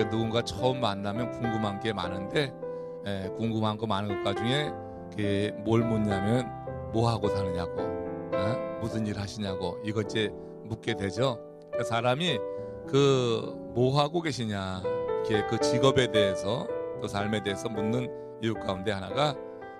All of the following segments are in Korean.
누군가 처음 만나면 궁금한 게 많은데 궁금한 거 많은 것 중에 뭘 묻냐면 뭐 하고 사느냐고, 무슨 일 하시냐고 이것 이제 묻게 되죠. 사람이 뭐 하고 계시냐, 그 직업에 대해서 또 삶에 대해서 묻는 이유 가운데 하나가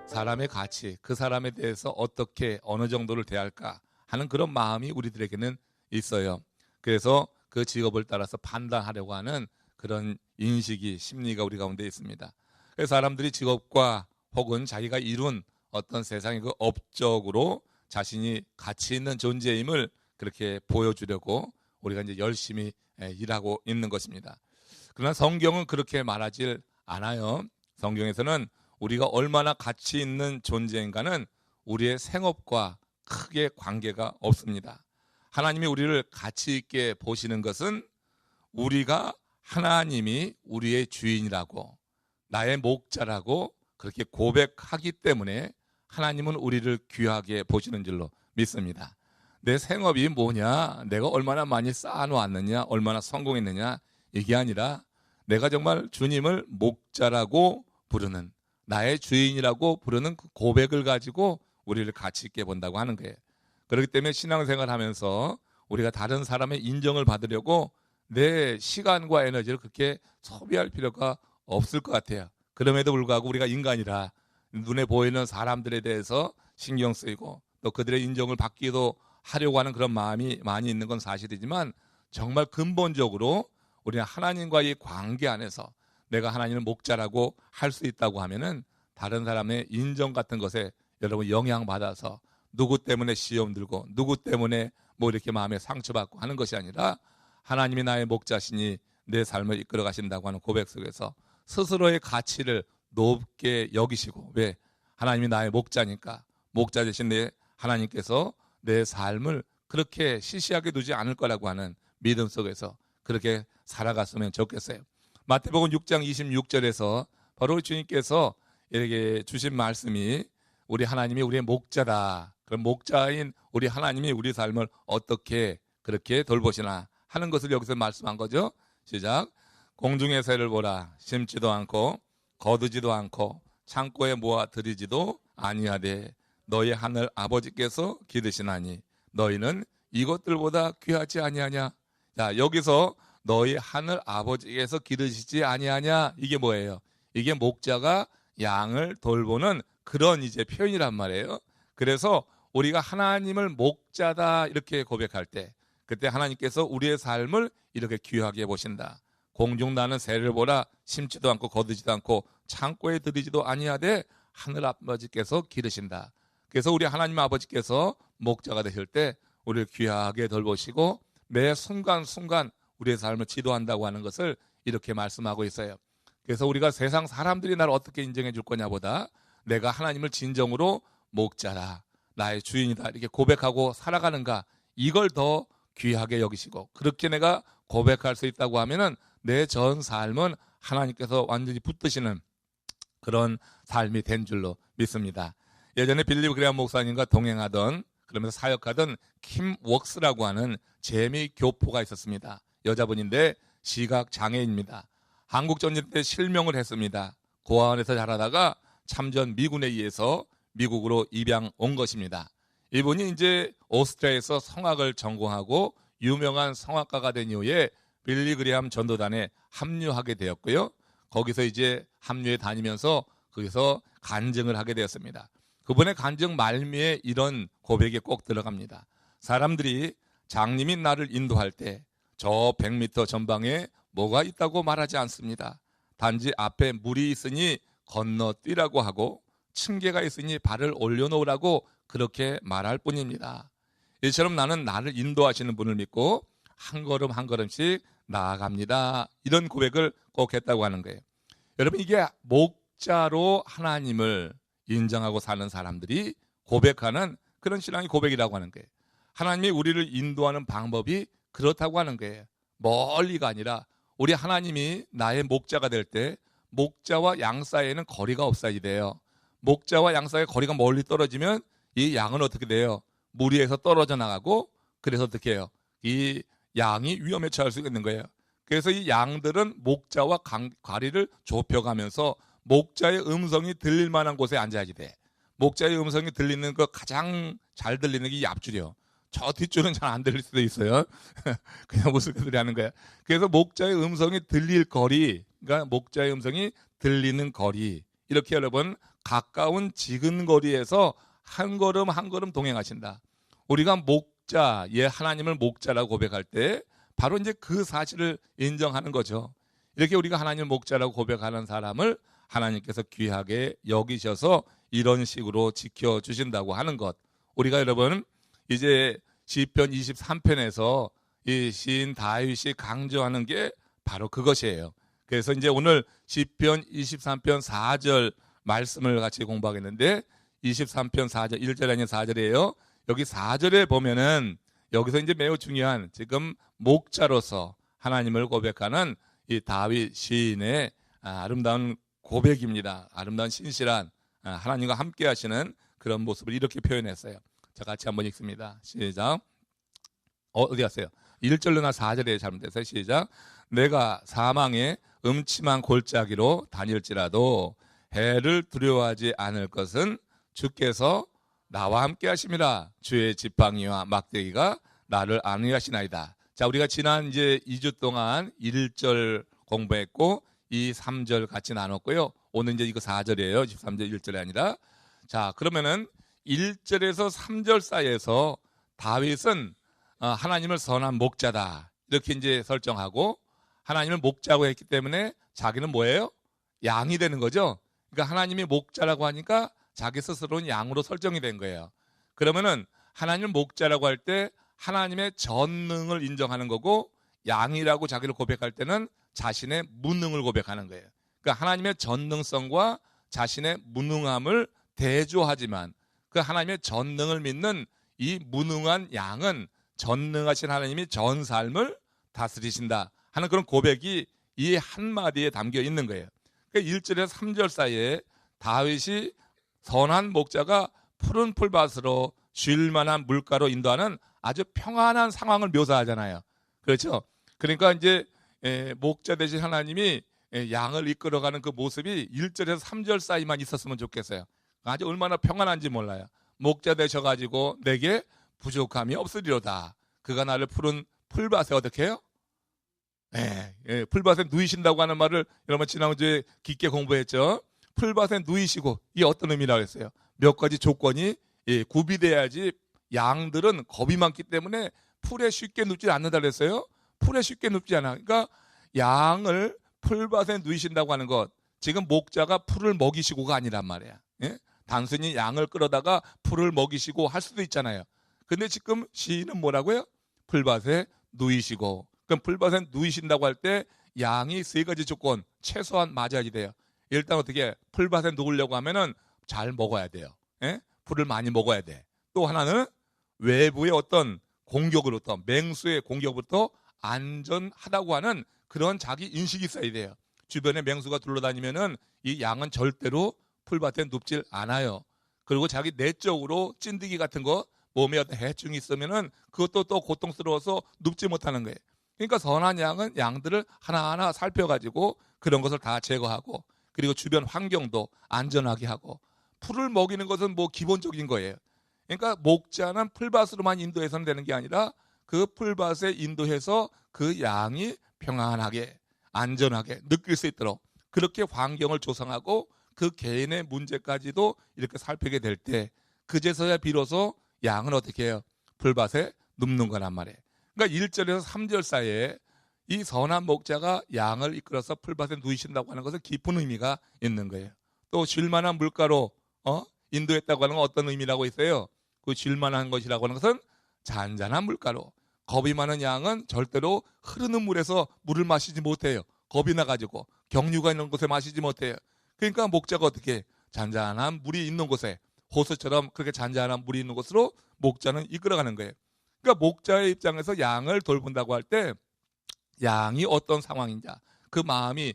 사람의 가치, 그 사람에 대해서 어떻게 어느 정도를 대할까 하는 그런 마음이 우리들에게는 있어요. 그래서 그 직업을 따라서 판단하려고 하는 그런 인식이, 심리가 우리 가운데 있습니다. 그래서 사람들이 직업과 혹은 자기가 이룬 어떤 세상의 그 업적으로 자신이 가치 있는 존재임을 그렇게 보여주려고 우리가 이제 열심히 일하고 있는 것입니다. 그러나 성경은 그렇게 말하질 않아요. 성경에서는 우리가 얼마나 가치 있는 존재인가는 우리의 생업과 크게 관계가 없습니다. 하나님이 우리를 가치 있게 보시는 것은 우리가 하나님이 우리의 주인이라고, 나의 목자라고 그렇게 고백하기 때문에 하나님은 우리를 귀하게 보시는 줄로 믿습니다. 내 생업이 뭐냐, 내가 얼마나 많이 쌓아놓았느냐, 얼마나 성공했느냐, 이게 아니라 내가 정말 주님을 목자라고 부르는, 나의 주인이라고 부르는 그 고백을 가지고 우리를 가치 있게 본다고 하는 거예요. 그렇기 때문에 신앙생활 하면서 우리가 다른 사람의 인정을 받으려고 내 시간과 에너지를 그렇게 소비할 필요가 없을 것 같아요. 그럼에도 불구하고 우리가 인간이라 눈에 보이는 사람들에 대해서 신경 쓰이고 또 그들의 인정을 받기도 하려고 하는 그런 마음이 많이 있는 건 사실이지만, 정말 근본적으로 우리는 하나님과의 관계 안에서 내가 하나님을 목자라고 할 수 있다고 하면은 다른 사람의 인정 같은 것에 여러분 영향받아서 누구 때문에 시험 들고 누구 때문에 뭐 이렇게 마음에 상처받고 하는 것이 아니라 하나님이 나의 목자시니 내 삶을 이끌어 가신다고 하는 고백 속에서 스스로의 가치를 높게 여기시고, 왜? 하나님이 나의 목자니까, 목자 대신 내 하나님께서 내 삶을 그렇게 시시하게 두지 않을 거라고 하는 믿음 속에서 그렇게 살아갔으면 좋겠어요. 마태복음 6장 26절에서 바로 주님께서 이렇게 주신 말씀이 우리 하나님이 우리의 목자다, 그럼 목자인 우리 하나님이 우리 삶을 어떻게 그렇게 돌보시나 하는 것을 여기서 말씀한 거죠. 시작. 공중의 새를 보라. 심지도 않고 거두지도 않고 창고에 모아 들이지도 아니하되 너희 하늘 아버지께서 기르시나니 너희는 이것들보다 귀하지 아니하냐. 자, 여기서 너희 하늘 아버지께서 기르시지 아니하냐, 이게 뭐예요? 이게 목자가 양을 돌보는 그런 이제 표현이란 말이에요. 그래서 우리가 하나님을 목자다 이렇게 고백할 때, 그때 하나님께서 우리의 삶을 이렇게 귀하게 보신다. 공중 나는 새를 보라. 심지도 않고 거두지도 않고 창고에 들이지도 아니하되 하늘 아버지께서 기르신다. 그래서 우리 하나님 아버지께서 목자가 되실 때 우리를 귀하게 돌보시고 매 순간순간 우리의 삶을 지도한다고 하는 것을 이렇게 말씀하고 있어요. 그래서 우리가 세상 사람들이 나를 어떻게 인정해 줄 거냐보다 내가 하나님을 진정으로 목자라, 나의 주인이다 이렇게 고백하고 살아가는가, 이걸 더 귀하게 여기시고, 그렇게 내가 고백할 수 있다고 하면은 내 전 삶은 하나님께서 완전히 붙드시는 그런 삶이 된 줄로 믿습니다. 예전에 빌리 그레이엄 목사님과 동행하던, 그러면서 사역하던 킴 웍스라고 하는 재미 교포가 있었습니다. 여자분인데 시각 장애인입니다. 한국 전쟁 때 실명을 했습니다. 고아원에서 자라다가 참전 미군에 의해서 미국으로 입양 온 것입니다. 이분이 이제 오스트리아에서 성악을 전공하고 유명한 성악가가 된 이후에 빌리 그레이엄 전도단에 합류하게 되었고요. 거기서 이제 합류해 다니면서 거기서 간증을 하게 되었습니다. 그분의 간증 말미에 이런 고백이 꼭 들어갑니다. 사람들이 장님이 나를 인도할 때 저 100m 전방에 뭐가 있다고 말하지 않습니다. 단지 앞에 물이 있으니 건너뛰라고 하고 층계가 있으니 발을 올려놓으라고 그렇게 말할 뿐입니다. 이처럼 나는 나를 인도하시는 분을 믿고 한 걸음 한 걸음씩 나아갑니다. 이런 고백을 꼭 했다고 하는 거예요. 여러분, 이게 목자로 하나님을 인정하고 사는 사람들이 고백하는 그런 신앙의 고백이라고 하는 거예요. 하나님이 우리를 인도하는 방법이 그렇다고 하는 거예요. 멀리가 아니라 우리 하나님이 나의 목자가 될 때 목자와 양 사이에는 거리가 없어야 돼요. 목자와 양 사이에 거리가 멀리 떨어지면 이 양은 어떻게 돼요? 무리에서 떨어져 나가고, 그래서 어떻게 해요? 이 양이 위험에 처할 수 있는 거예요. 그래서 이 양들은 목자와 과리를 좁혀가면서 목자의 음성이 들릴 만한 곳에 앉아야지 돼. 목자의 음성이 들리는 거 가장 잘 들리는 게 이 앞줄이요. 저 뒷줄은 잘 안 들릴 수도 있어요. 그냥 무슨들이 하는 거야. 그래서 목자의 음성이 들릴 거리, 그러니까 목자의 음성이 들리는 거리, 이렇게 여러분 가까운 지근 거리에서 한 걸음 한 걸음 동행하신다. 우리가 목자, 하나님을 목자라고 고백할 때 바로 이제 그 사실을 인정하는 거죠. 이렇게 우리가 하나님을 목자라고 고백하는 사람을 하나님께서 귀하게 여기셔서 이런 식으로 지켜주신다고 하는 것. 우리가 여러분 이제 시편 23편에서 이 시인 다윗이 강조하는 게 바로 그것이에요. 그래서 이제 오늘 시편 23편 4절 말씀을 같이 공부하겠는데 23편 4절 1절 아닌 4절이에요. 여기 4절에 보면은 여기서 이제 매우 중요한 지금 목자로서 하나님을 고백하는 이 다윗 시인의 아름다운 고백입니다. 아름다운 신실한 하나님과 함께 하시는 그런 모습을 이렇게 표현했어요. 자, 같이 한번 읽습니다. 시작. 어디 갔어요? 1절로나 4절에 잘못됐어요. 시작. 내가 사망의 음침한 골짜기로 다닐지라도 해를 두려워하지 않을 것은 주께서 나와 함께 하심이라. 주의 지팡이와 막대기가 나를 안위하시나이다. 자, 우리가 지난 이제 2주 동안 1절 공부했고 이 3절 같이 나눴고요. 오늘 이제 이거 4절이에요. 23절 1절이 아니라. 자, 그러면은 1절에서 3절 사이에서 다윗은 하나님을 선한 목자다. 이렇게 이제 설정하고 하나님을 목자고 했기 때문에 자기는 뭐예요? 양이 되는 거죠. 그러니까 하나님이 목자라고 하니까 자기 스스로는 양으로 설정이 된 거예요. 그러면은 하나님을 목자라고 할 때 하나님의 전능을 인정하는 거고 양이라고 자기를 고백할 때는 자신의 무능을 고백하는 거예요. 그러니까 하나님의 전능성과 자신의 무능함을 대조하지만 그 하나님의 전능을 믿는 이 무능한 양은 전능하신 하나님이 전 삶을 다스리신다 하는 그런 고백이 이 한마디에 담겨 있는 거예요. 그러니까 1절에서 3절 사이에 다윗이 선한 목자가 푸른 풀밭으로 쉴 만한 물가로 인도하는 아주 평안한 상황을 묘사하잖아요. 그렇죠? 그러니까 이제 목자 되신 하나님이 양을 이끌어가는 그 모습이 1절에서 3절 사이만 있었으면 좋겠어요. 아주 얼마나 평안한지 몰라요. 목자 되셔가지고 내게 부족함이 없으리로다. 그가 나를 푸른 풀밭에 어떻게 해요? 풀밭에 누이신다고 하는 말을 여러분 지난주에 깊게 공부했죠. 풀밭에 누이시고 이게 어떤 의미라고 했어요? 몇 가지 조건이 구비돼야지. 양들은 겁이 많기 때문에 풀에 쉽게 눕지 않는다 그랬어요. 풀에 쉽게 눕지 않아. 그러니까 양을 풀밭에 누이신다고 하는 것, 지금 목자가 풀을 먹이시고가 아니란 말이야. 단순히 양을 끌어다가 풀을 먹이시고 할 수도 있잖아요. 근데 지금 시인은 뭐라고요? 풀밭에 누이시고. 그럼 풀밭에 누이신다고 할 때 양이 세 가지 조건 최소한 맞아야 돼요. 일단 어떻게 풀밭에 누우려고 하면은 잘 먹어야 돼요. 풀을 많이 먹어야 돼. 또 하나는 외부의 어떤 공격으로부터, 맹수의 공격부터 안전하다고 하는 그런 자기 인식이 있어야 돼요. 주변에 맹수가 둘러다니면은 이 양은 절대로 풀밭에 눕질 않아요. 그리고 자기 내적으로 찐득이 같은 거, 몸에 어떤 해충이 있으면은 그것도 또 고통스러워서 눕지 못하는 거예요. 그러니까 선한 양은 양들을 하나하나 살펴가지고 그런 것을 다 제거하고, 그리고 주변 환경도 안전하게 하고, 풀을 먹이는 것은 뭐 기본적인 거예요. 그러니까 목자는 풀밭으로만 인도해서는 되는 게 아니라 그 풀밭에 인도해서 그 양이 평안하게 안전하게 느낄 수 있도록 그렇게 환경을 조성하고 그 개인의 문제까지도 이렇게 살피게 될 때 그제서야 비로소 양은 어떻게 해요? 풀밭에 눕는 거란 말이에요. 그러니까 1절에서 3절 사이에 이 선한 목자가 양을 이끌어서 풀밭에 누이신다고 하는 것은 깊은 의미가 있는 거예요. 또 쉴만한 물가로 인도했다고 하는 건 어떤 의미라고 있어요? 그 쉴만한 것이라고 하는 것은 잔잔한 물가로. 겁이 많은 양은 절대로 흐르는 물에서 물을 마시지 못해요. 겁이 나가지고 경류가 있는 곳에 마시지 못해요. 그러니까 목자가 어떻게 잔잔한 물이 있는 곳에, 호수처럼 그렇게 잔잔한 물이 있는 곳으로 목자는 이끌어가는 거예요. 그러니까 목자의 입장에서 양을 돌본다고 할 때 양이 어떤 상황인가, 그 마음이,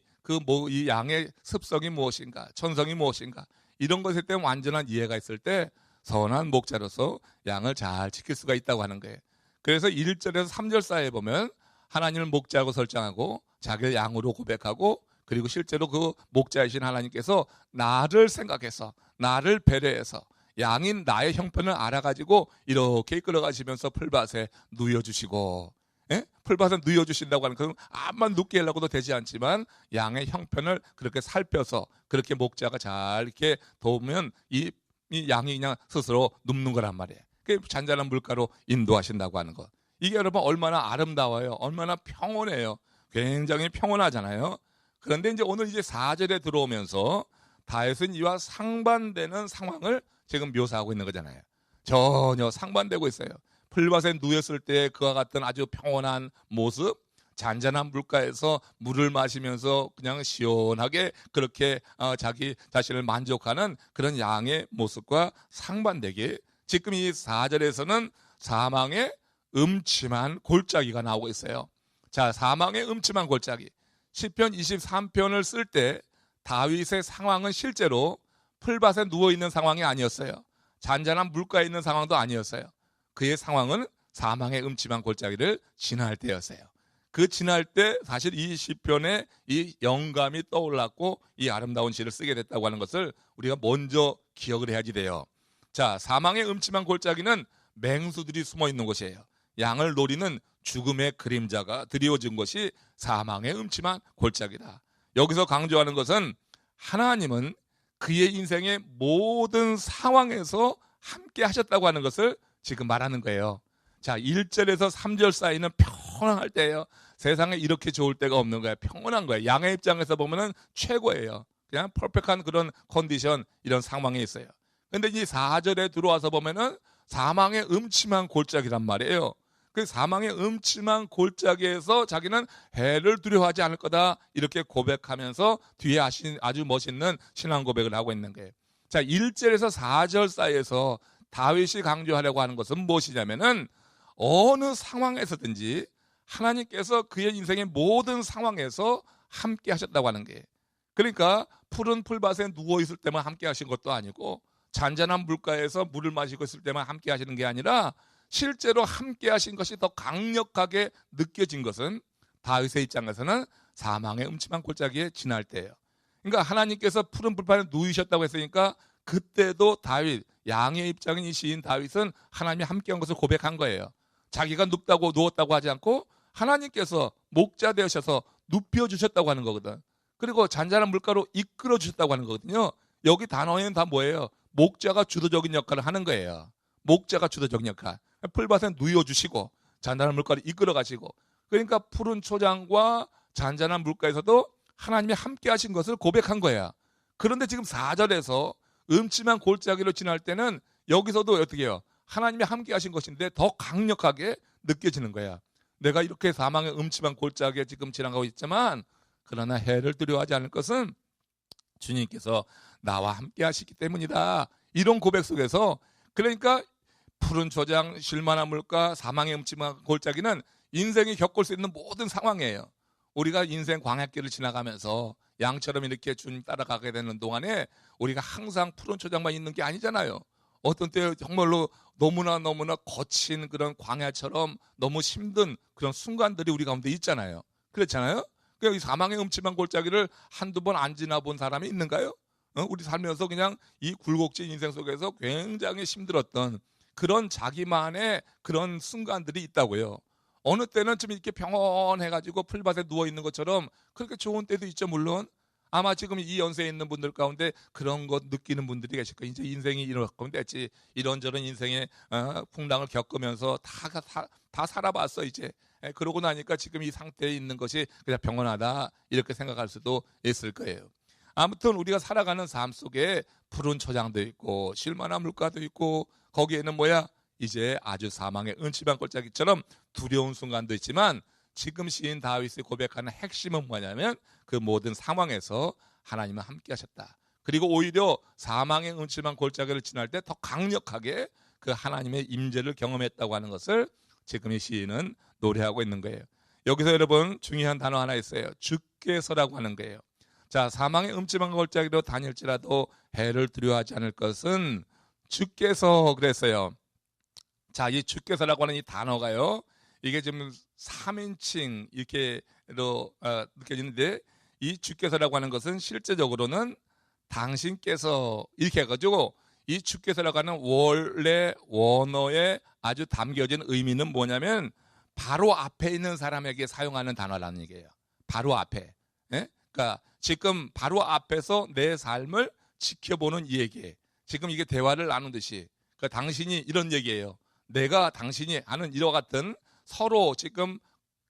이 양의 습성이 무엇인가, 천성이 무엇인가, 이런 것에 대한 완전한 이해가 있을 때 선한 목자로서 양을 잘 지킬 수가 있다고 하는 거예요. 그래서 1절에서 3절 사이에 보면 하나님을 목자라고 설정하고 자기를 양으로 고백하고 그리고 실제로 그 목자이신 하나님께서 나를 생각해서 나를 배려해서 양인 나의 형편을 알아가지고 이렇게 이끌어가시면서 풀밭에 누워주시고, 예? 풀밭에 누워주신다고 하는 것은 암만 눕게 하려고도 되지 않지만 양의 형편을 그렇게 살펴서 그렇게 목자가 잘 이렇게 도우면 이 양이 그냥 스스로 눕는 거란 말이에요. 그게 잔잔한 물가로 인도하신다고 하는 것. 이게 여러분 얼마나 아름다워요. 얼마나 평온해요. 굉장히 평온하잖아요. 그런데 이제 오늘 이제 4절에 들어오면서 다윗은 이와 상반되는 상황을 지금 묘사하고 있는 거잖아요. 전혀 상반되고 있어요. 풀밭에 누웠을 때 그와 같은 아주 평온한 모습, 잔잔한 물가에서 물을 마시면서 그냥 시원하게 그렇게 자기 자신을 만족하는 그런 양의 모습과 상반되게 지금 이 4절에서는 사망의 음침한 골짜기가 나오고 있어요. 자, 사망의 음침한 골짜기. 시편 23편을 쓸 때 다윗의 상황은 실제로 풀밭에 누워있는 상황이 아니었어요. 잔잔한 물가에 있는 상황도 아니었어요. 그의 상황은 사망의 음침한 골짜기를 지날 때였어요. 그 지날 때 사실 이 시편에 이 영감이 떠올랐고 이 아름다운 시를 쓰게 됐다고 하는 것을 우리가 먼저 기억을 해야지 돼요. 자, 사망의 음침한 골짜기는 맹수들이 숨어 있는 곳이에요. 양을 노리는 죽음의 그림자가 드리워진 것이 사망의 음침한 골짜기다. 여기서 강조하는 것은 하나님은 그의 인생의 모든 상황에서 함께 하셨다고 하는 것을 지금 말하는 거예요. 자, 1절에서 3절 사이는 평온할 때예요. 세상에 이렇게 좋을 때가 없는 거예요. 평온한 거예요. 양의 입장에서 보면은 최고예요. 그냥 퍼펙트한 그런 컨디션, 이런 상황에 있어요. 근데 이 4절에 들어와서 보면은 사망의 음침한 골짜기란 말이에요. 그 사망의 음침한 골짜기에서 자기는 해를 두려워하지 않을 거다, 이렇게 고백하면서 뒤에 아주 멋있는 신앙 고백을 하고 있는 거예요. 자, 1절에서 4절 사이에서 다윗이 강조하려고 하는 것은 무엇이냐면은 어느 상황에서든지 하나님께서 그의 인생의 모든 상황에서 함께 하셨다고 하는 거예요. 그러니까 푸른 풀밭에 누워있을 때만 함께 하신 것도 아니고 잔잔한 물가에서 물을 마시고 있을 때만 함께 하시는 게 아니라 실제로 함께 하신 것이 더 강력하게 느껴진 것은 다윗의 입장에서는 사망의 음침한 골짜기에 지날 때예요. 그러니까 하나님께서 푸른 풀밭에 누이셨다고 했으니까 그때도 다윗, 양의 입장인 이 시인 다윗은 하나님이 함께한 것을 고백한 거예요. 자기가 눕다고 누웠다고 하지 않고 하나님께서 목자 되셔서 눕혀주셨다고 하는 거거든. 그리고 잔잔한 물가로 이끌어 주셨다고 하는 거거든요. 여기 단어에는 다 뭐예요? 목자가 주도적인 역할을 하는 거예요. 목자가 주도적인 역할. 풀밭에 누워주시고 잔잔한 물가로 이끌어 가시고, 그러니까 푸른 초장과 잔잔한 물가에서도 하나님이 함께 하신 것을 고백한 거야. 그런데 지금 4절에서 음침한 골짜기로 지날 때는 여기서도 어떻게 해요? 하나님이 함께 하신 것인데 더 강력하게 느껴지는 거야. 내가 이렇게 사망의 음침한 골짜기에 지금 지나가고 있지만 그러나 해를 두려워하지 않을 것은 주님께서 나와 함께 하시기 때문이다. 이런 고백 속에서, 그러니까 푸른 초장, 쉴만한 물가, 사망의 음침한 골짜기는 인생이 겪을 수 있는 모든 상황이에요. 우리가 인생 광야길을 지나가면서 양처럼 이렇게 주님 따라가게 되는 동안에 우리가 항상 푸른 초장만 있는 게 아니잖아요. 어떤 때 정말로 너무나 거친 그런 광야처럼 너무 힘든 그런 순간들이 우리 가운데 있잖아요. 그렇잖아요. 이 사망의 음침한 골짜기를 한두 번 안 지나본 사람이 있는가요? 우리 살면서 그냥 이 굴곡진 인생 속에서 굉장히 힘들었던 그런 자기만의 그런 순간들이 있다고요. 어느 때는 좀 이렇게 평온해가지고 풀밭에 누워있는 것처럼 그렇게 좋은 때도 있죠. 물론 아마 지금 이 연세에 있는 분들 가운데 그런 것 느끼는 분들이 계실 거예요. 이제 인생이 이렇게 됐지, 이런저런 인생의 풍랑을 겪으면서 다 살아봤어 이제. 그러고 나니까 지금 이 상태에 있는 것이 그냥 평온하다, 이렇게 생각할 수도 있을 거예요. 아무튼 우리가 살아가는 삶 속에 푸른 초장도 있고 쉴만한 물가도 있고 거기에는 이제 아주 사망의 음침한 골짜기처럼 두려운 순간도 있지만 지금 시인 다윗이 고백하는 핵심은 뭐냐면 그 모든 상황에서 하나님은 함께 하셨다. 그리고 오히려 사망의 음침한 골짜기를 지날 때 더 강력하게 그 하나님의 임재를 경험했다고 하는 것을 지금 이 시인은 노래하고 있는 거예요. 여기서 여러분 중요한 단어 하나 있어요. 주께서라고 하는 거예요. 자, 사망의 음침한 골짜기로 다닐지라도 해를 두려워하지 않을 것은 주께서 그랬어요. 자, 이 주께서라고 하는 이 단어가요, 이게 좀 3인칭 이렇게로 느껴지는데, 이 주께서라고 하는 것은 실제적으로는 당신께서 이렇게 해가지고, 이 주께서라고 하는 원래 원어에 아주 담겨진 의미는 뭐냐면 바로 앞에 있는 사람에게 사용하는 단어라는 얘기예요. 바로 앞에. 예? 그러니까 지금 바로 앞에서 내 삶을 지켜보는 이 얘기예요. 지금 이게 대화를 나누듯이, 그러니까 당신이 이런 얘기예요. 내가 당신이 하는 이와 같은 서로 지금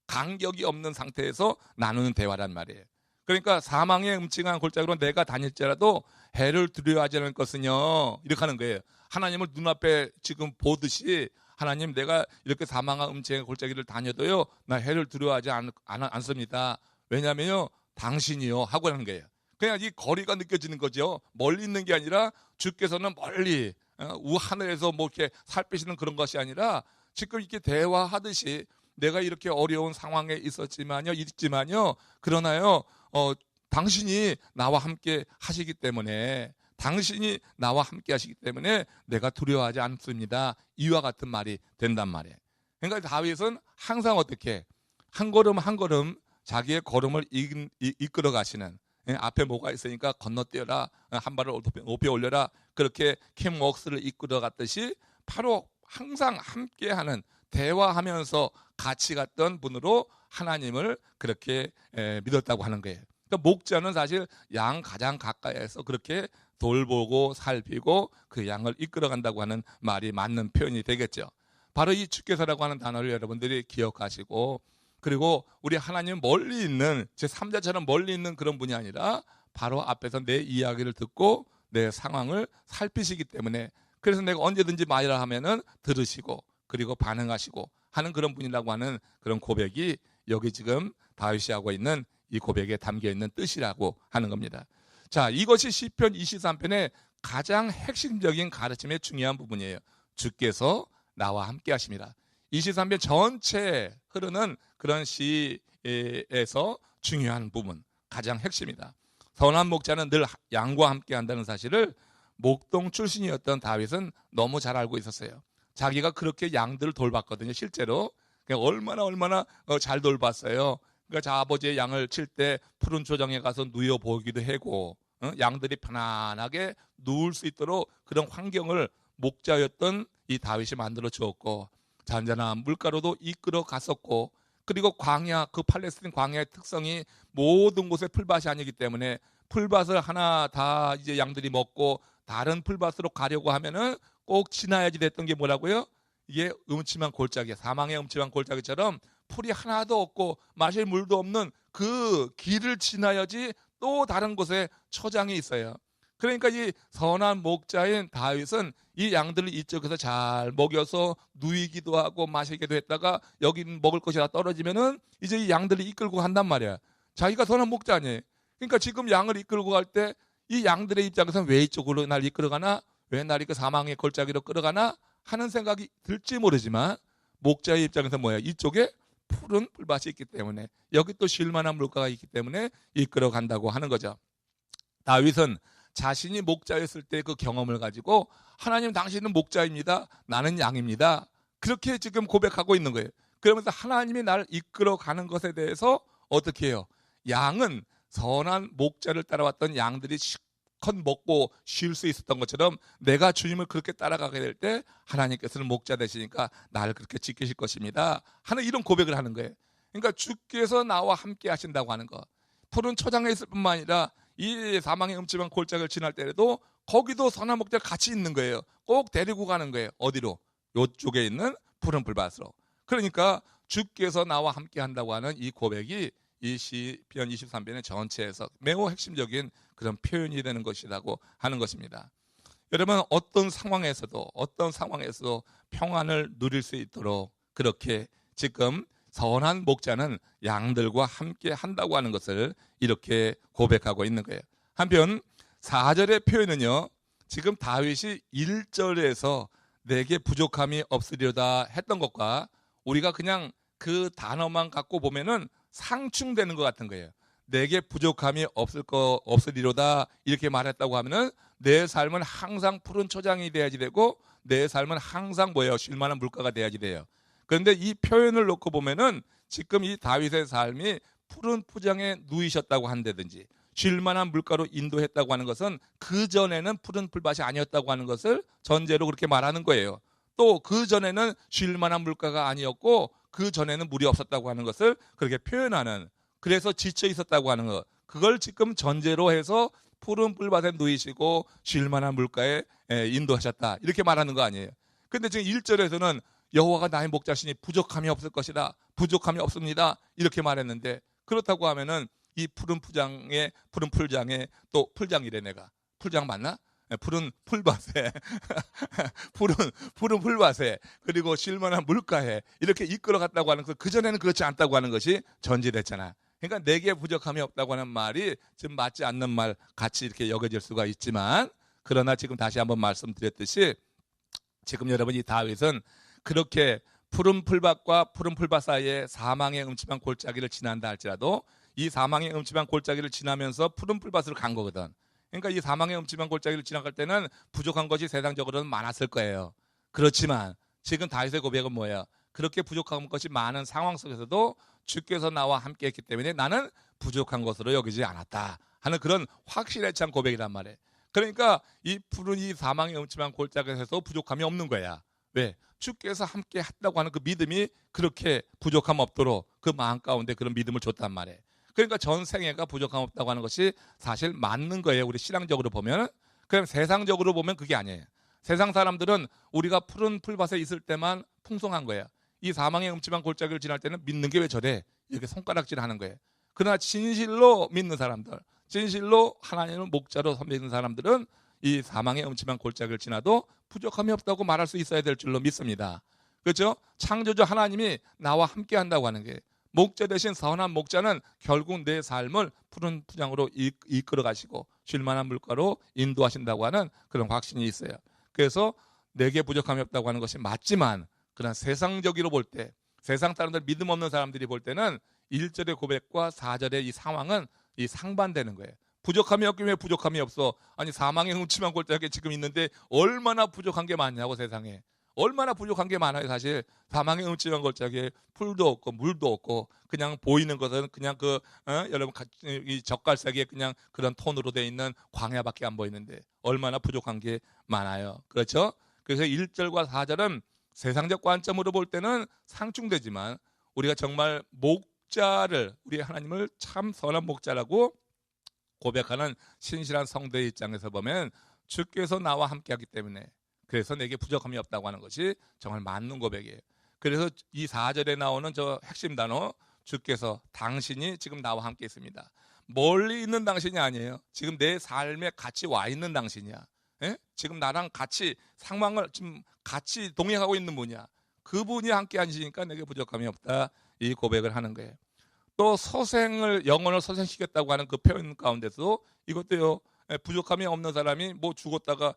간격이 없는 상태에서 나누는 대화란 말이에요. 그러니까 사망의 음침한 골짜기로 내가 다닐지라도 해를 두려워하지 않을 것은요, 이렇게 하는 거예요. 하나님을 눈앞에 지금 보듯이, 하나님, 내가 이렇게 사망의 음침한 골짜기를 다녀도요, 나 해를 두려워하지 않습니다. 왜냐하면요, 당신이요 하고 하는 거예요. 그냥 이 거리가 느껴지는 거죠. 멀리 있는 게 아니라 주께서는 멀리 하늘에서 뭐 이렇게 살피시는 그런 것이 아니라 지금 이렇게 대화하듯이, 내가 이렇게 어려운 상황에 있지만요, 그러나요, 당신이 나와 함께 하시기 때문에, 당신이 나와 함께 하시기 때문에 내가 두려워하지 않습니다. 이와 같은 말이 된단 말이에요. 그러니까 다윗은 항상 어떻게 한 걸음 한 걸음 자기의 걸음을 이끌어 가시는, 앞에 뭐가 있으니까 건너뛰어라, 한 발을 높이 올려라, 그렇게 킴웍스를 이끌어 갔듯이 바로 항상 함께하는, 대화하면서 같이 갔던 분으로 하나님을 그렇게 믿었다고 하는 거예요. 그러니까 목자는 사실 양 가장 가까이에서 그렇게 돌보고 살피고 그 양을 이끌어 간다고 하는 말이 맞는 표현이 되겠죠. 바로 이 주께서라고 하는 단어를 여러분들이 기억하시고, 그리고 우리 하나님 멀리 있는, 제 3자처럼 멀리 있는 그런 분이 아니라 바로 앞에서 내 이야기를 듣고 내 상황을 살피시기 때문에, 그래서 내가 언제든지 말이라 하면은 들으시고 그리고 반응하시고 하는 그런 분이라고 하는 그런 고백이 여기 지금 다윗이 하고 있는 이 고백에 담겨 있는 뜻이라고 하는 겁니다. 자, 이것이 시편 23편의 가장 핵심적인 가르침의 중요한 부분이에요. 주께서 나와 함께 하십니다. 23편 전체에 흐르는 그런 시에서 중요한 부분, 가장 핵심이다. 선한 목자는 늘 양과 함께 한다는 사실을 목동 출신이었던 다윗은 너무 잘 알고 있었어요. 자기가 그렇게 양들을 돌봤거든요. 실제로 얼마나 잘 돌봤어요. 그러니까 자, 아버지의 양을 칠 때 푸른 초장에 가서 누워 보기도 하고, 양들이 편안하게 누울 수 있도록 그런 환경을 목자였던 이 다윗이 만들어 주었고, 잔잔한 물가로도 이끌어 갔었고, 그리고 광야, 그 팔레스틴 광야의 특성이 모든 곳에 풀밭이 아니기 때문에 풀밭을 하나 다 이제 양들이 먹고 다른 풀밭으로 가려고 하면은 꼭 지나야지 됐던 게 뭐라고요? 이게 음침한 골짜기, 사망의 음침한 골짜기처럼 풀이 하나도 없고 마실 물도 없는 그 길을 지나야지 또 다른 곳에 초장이 있어요. 그러니까 이 선한 목자인 다윗은 이 양들을 이쪽에서 잘 먹여서 누이기도 하고 마시기도 했다가 여기 먹을 것이 다 떨어지면은 이제 이 양들을 이끌고 간단 말이야. 자기가 선한 목자 아니에요. 그러니까 지금 양을 이끌고 갈 때 이 양들의 입장에서는 왜 이쪽으로 날 이끌어가나? 왜 날이 그 사망의 골짜기로 끌어가나? 하는 생각이 들지 모르지만 목자의 입장에서 뭐야? 이쪽에 푸른 풀밭이 있기 때문에, 여기 또 쉴만한 물가가 있기 때문에 이끌어 간다고 하는 거죠. 다윗은 자신이 목자였을 때 그 경험을 가지고 하나님, 당신은 목자입니다. 나는 양입니다. 그렇게 지금 고백하고 있는 거예요. 그러면서 하나님이 나를 이끌어 가는 것에 대해서 어떻게 해요? 양은 선한 목자를 따라왔던 양들이 실컷 먹고 쉴 수 있었던 것처럼 내가 주님을 그렇게 따라가게 될 때 하나님께서는 목자 되시니까 나를 그렇게 지키실 것입니다 하는 이런 고백을 하는 거예요. 그러니까 주께서 나와 함께 하신다고 하는 거, 푸른 초장에 있을 뿐만 아니라 이 사망의 음침한 골짜기를 지날 때에도 거기도 선한 목자가 같이 있는 거예요. 꼭 데리고 가는 거예요. 어디로? 이쪽에 있는 푸른 풀밭으로. 그러니까 주께서 나와 함께 한다고 하는 이 고백이 이 시편 23편의 전체에서 매우 핵심적인 그런 표현이 되는 것이라고 하는 것입니다. 여러분, 어떤 상황에서도 평안을 누릴 수 있도록 그렇게 지금 선한 목자는 양들과 함께 한다고 하는 것을 이렇게 고백하고 있는 거예요. 한편 4절의 표현은요, 지금 다윗이 1절에서 내게 부족함이 없으리로다 했던 것과 우리가 그냥 그 단어만 갖고 보면은 상충되는 것 같은 거예요. 내게 부족함이 없으리로다 이렇게 말했다고 하면은 내 삶은 항상 푸른 초장이 돼야지 되고, 내 삶은 항상 쉴만한 물가가 돼야지 돼요. 그런데 이 표현을 놓고 보면은 지금 이 다윗의 삶이 푸른 풀장에 누이셨다고 한다든지 쉴만한 물가로 인도했다고 하는 것은 그 전에는 푸른 풀밭이 아니었다고 하는 것을 전제로 그렇게 말하는 거예요. 또 그 전에는 쉴만한 물가가 아니었고 그 전에는 물이 없었다고 하는 것을 그렇게 표현하는, 그래서 지쳐 있었다고 하는 것, 그걸 지금 전제로 해서 푸른 풀밭에 누이시고 쉴만한 물가에 인도하셨다 이렇게 말하는 거 아니에요. 근데 지금 1절에서는 여호와가 나의 목자시니 부족함이 없을 것이다, 부족함이 없습니다 이렇게 말했는데, 그렇다고 하면은 이 푸른 풀장에 또 풀장이래, 내가 풀장 맞나? 푸른 풀밭에 푸른 풀밭에 그리고 쉴만한 물가에 이렇게 이끌어갔다고 하는 것, 그 전에는 그렇지 않다고 하는 것이 전제됐잖아. 그러니까 내게 부족함이 없다고 하는 말이 지금 맞지 않는 말 같이 이렇게 여겨질 수가 있지만, 그러나 지금 다시 한번 말씀드렸듯이 지금 여러분 이 다윗은 그렇게 푸른 풀밭과 푸른 풀밭 사이에 사망의 음침한 골짜기를 지난다 할지라도 이 사망의 음침한 골짜기를 지나면서 푸른 풀밭으로 간 거거든. 그러니까 이 사망의 음침한 골짜기를 지나갈 때는 부족한 것이 세상적으로는 많았을 거예요. 그렇지만 지금 다윗의 고백은 뭐예요? 그렇게 부족한 것이 많은 상황 속에서도 주께서 나와 함께 했기 때문에 나는 부족한 것으로 여기지 않았다 하는 그런 확실에 찬 고백이란 말이에요. 그러니까 이 푸른 이 사망의 음침한 골짜기에서 부족함이 없는 거야. 왜? 주께서 함께 했다고 하는 그 믿음이 그렇게 부족함 없도록 그 마음 가운데 그런 믿음을 줬단 말이에요. 그러니까 전 생애가 부족함 없다고 하는 것이 사실 맞는 거예요. 우리 신앙적으로 보면. 그럼 세상적으로 보면 그게 아니에요. 세상 사람들은 우리가 푸른 풀밭에 있을 때만 풍성한 거예요. 이 사망의 음침한 골짜기를 지날 때는 믿는 게 왜 저래? 이렇게 손가락질하는 거예요. 그러나 진실로 믿는 사람들, 진실로 하나님을 목자로 섬기는 사람들은 이 사망의 음침한 골짜기를 지나도 부족함이 없다고 말할 수 있어야 될 줄로 믿습니다. 그렇죠? 창조주 하나님이 나와 함께 한다고 하는 게, 목자 대신 선한 목자는 결국 내 삶을 푸른 풀장으로 이끌어 가시고 쉴만한 물가로 인도하신다고 하는 그런 확신이 있어요. 그래서 내게 부족함이 없다고 하는 것이 맞지만, 그러나 세상적으로 볼 때, 세상 사람들, 믿음 없는 사람들이 볼 때는 1절의 고백과 4절의 이 상황은 이 상반되는 거예요. 부족함이 없기 왜 부족함이 없어? 아니 사망의 음침한 골짜기에 지금 있는데 얼마나 부족한 게 많냐고. 세상에 얼마나 부족한 게 많아요. 사실 사망의 음침한 골짜기에 풀도 없고 물도 없고 그냥 보이는 것은 그냥 여러분 이 젓갈색의 그냥 그런 톤으로 돼 있는 광야밖에 안 보이는데 얼마나 부족한 게 많아요. 그렇죠? 그래서 1절과 4절은 세상적 관점으로 볼 때는 상충되지만, 우리가 정말 목자를, 우리 하나님을 참 선한 목자라고 고백하는 신실한 성도의 입장에서 보면 주께서 나와 함께하기 때문에, 그래서 내게 부족함이 없다고 하는 것이 정말 맞는 고백이에요. 그래서 이 4절에 나오는 저 핵심 단어, 주께서, 당신이 지금 나와 함께 있습니다. 멀리 있는 당신이 아니에요. 지금 내 삶에 같이 와 있는 당신이야. 예? 지금 나랑 같이 상황을 지금 같이 동행하고 있는 분이야. 그분이 함께 하시니까 내게 부족함이 없다, 이 고백을 하는 거예요. 또 영혼을 소생시켰다고 하는 그 표현 가운데서 이것도요, 부족함이 없는 사람이 뭐 죽었다가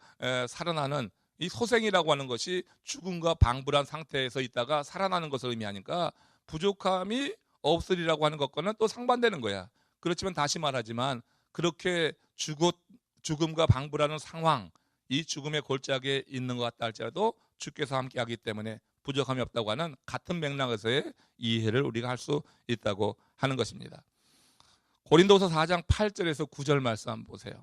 살아나는 이 소생이라고 하는 것이 죽음과 방불한 상태에서 있다가 살아나는 것을 의미하니까 부족함이 없으리라고 하는 것과는 또 상반되는 거야. 그렇지만 다시 말하지만 그렇게 죽음과 방불하는 상황, 이 죽음의 골짜기에 있는 것 같다 할지라도 주께서 함께하기 때문에 부족함이 없다고 하는 같은 맥락에서의 이해를 우리가 할 수 있다고 하는 것입니다. 고린도후서 4장 8절에서 9절 말씀 한번 보세요.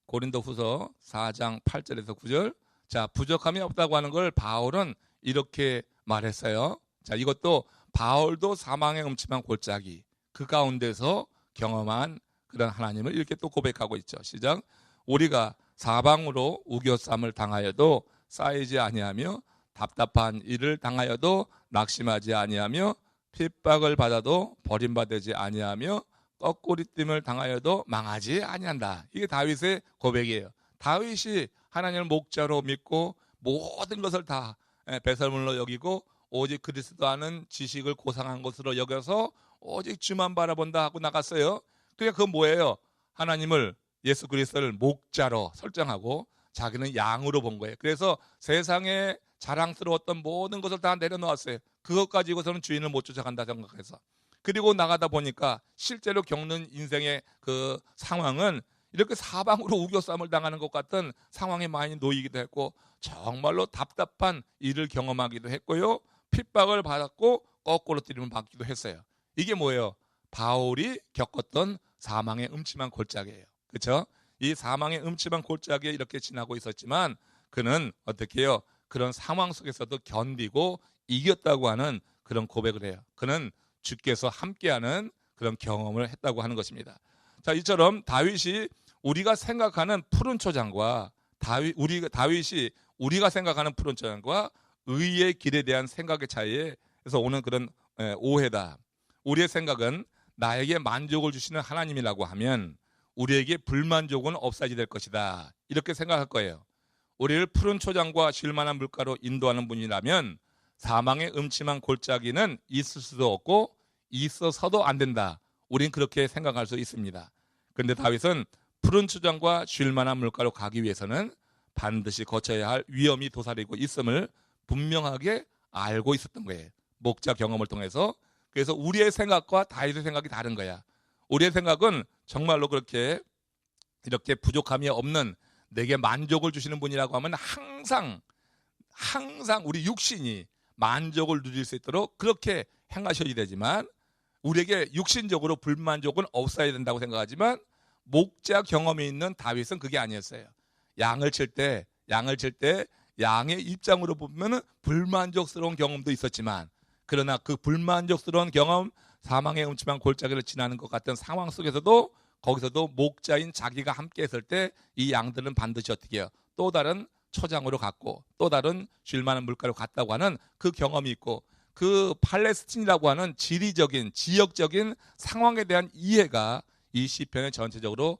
고린도후서 4장 8절에서 9절. 자, 부족함이 없다고 하는 걸 바울은 이렇게 말했어요. 자, 이것도 바울도 사망의 음침한 골짜기 그 가운데서 경험한 그런 하나님을 이렇게 또 고백하고 있죠. 시작. 우리가 사방으로 우겨쌈을 당하여도 쌓이지 아니하며 답답한 일을 당하여도 낙심하지 아니하며 핍박을 받아도 버림받지 아니하며 거꾸리짐을 당하여도 망하지 아니한다. 이게 다윗의 고백이에요. 다윗이 하나님을 목자로 믿고 모든 것을 다 배설물로 여기고 오직 그리스도 아는 지식을 고상한 것으로 여겨서 오직 주만 바라본다 하고 나갔어요. 그러니까 그건 뭐예요? 하나님을, 예수 그리스도를 목자로 설정하고 자기는 양으로 본 거예요. 그래서 세상에 자랑스러웠던 모든 것을 다 내려놓았어요. 그것 가지고서는 주인을 못 쫓아간다 생각해서. 그리고 나가다 보니까 실제로 겪는 인생의 그 상황은 이렇게 사방으로 우겨쌈을 당하는 것 같은 상황에 많이 놓이기도 했고 정말로 답답한 일을 경험하기도 했고요. 핍박을 받았고 거꾸로 들이면 받기도 했어요. 이게 뭐예요? 바울이 겪었던 사망의 음침한 골짜기예요. 그렇죠? 이 사망의 음침한 골짜기에 이렇게 지나고 있었지만 그는 어떻게 해요? 그런 상황 속에서도 견디고 이겼다고 하는 그런 고백을 해요. 그는 주께서 함께하는 그런 경험을 했다고 하는 것입니다. 자, 이처럼 다윗이 우리가 생각하는 푸른 초장과 다윗이 우리가 생각하는 푸른 초장과 의의 길에 대한 생각의 차이에서 오는 그런 오해다. 우리의 생각은 나에게 만족을 주시는 하나님이라고 하면 우리에게 불만족은 없어지게 될 것이다. 이렇게 생각할 거예요. 우리를 푸른 초장과 쉴만한 물가로 인도하는 분이라면 사망의 음침한 골짜기는 있을 수도 없고 있어서도 안 된다. 우린 그렇게 생각할 수 있습니다. 그런데 다윗은 푸른 초장과 쉴만한 물가로 가기 위해서는 반드시 거쳐야 할 위험이 도사리고 있음을 분명하게 알고 있었던 거예요. 목자 경험을 통해서. 그래서 우리의 생각과 다윗의 생각이 다른 거야. 우리의 생각은 정말로 그렇게 이렇게 부족함이 없는 내게 만족을 주시는 분이라고 하면 항상 우리 육신이 만족을 누릴 수 있도록 그렇게 행하셔야 되지만 우리에게 육신적으로 불만족은 없어야 된다고 생각하지만 목자 경험이 있는 다윗은 그게 아니었어요. 양을 칠 때 양의 입장으로 보면 불만족스러운 경험도 있었지만 그러나 그 불만족스러운 경험, 사망의 음침한 골짜기를 지나는 것 같은 상황 속에서도 거기서도 목자인 자기가 함께 했을 때 이 양들은 반드시 어떻게 해요? 또 다른 초장으로 갔고 또 다른 쉴만한 물가로 갔다고 하는 그 경험이 있고 그 팔레스틴이라고 하는 지역적인 상황에 대한 이해가 이 시편에 전체적으로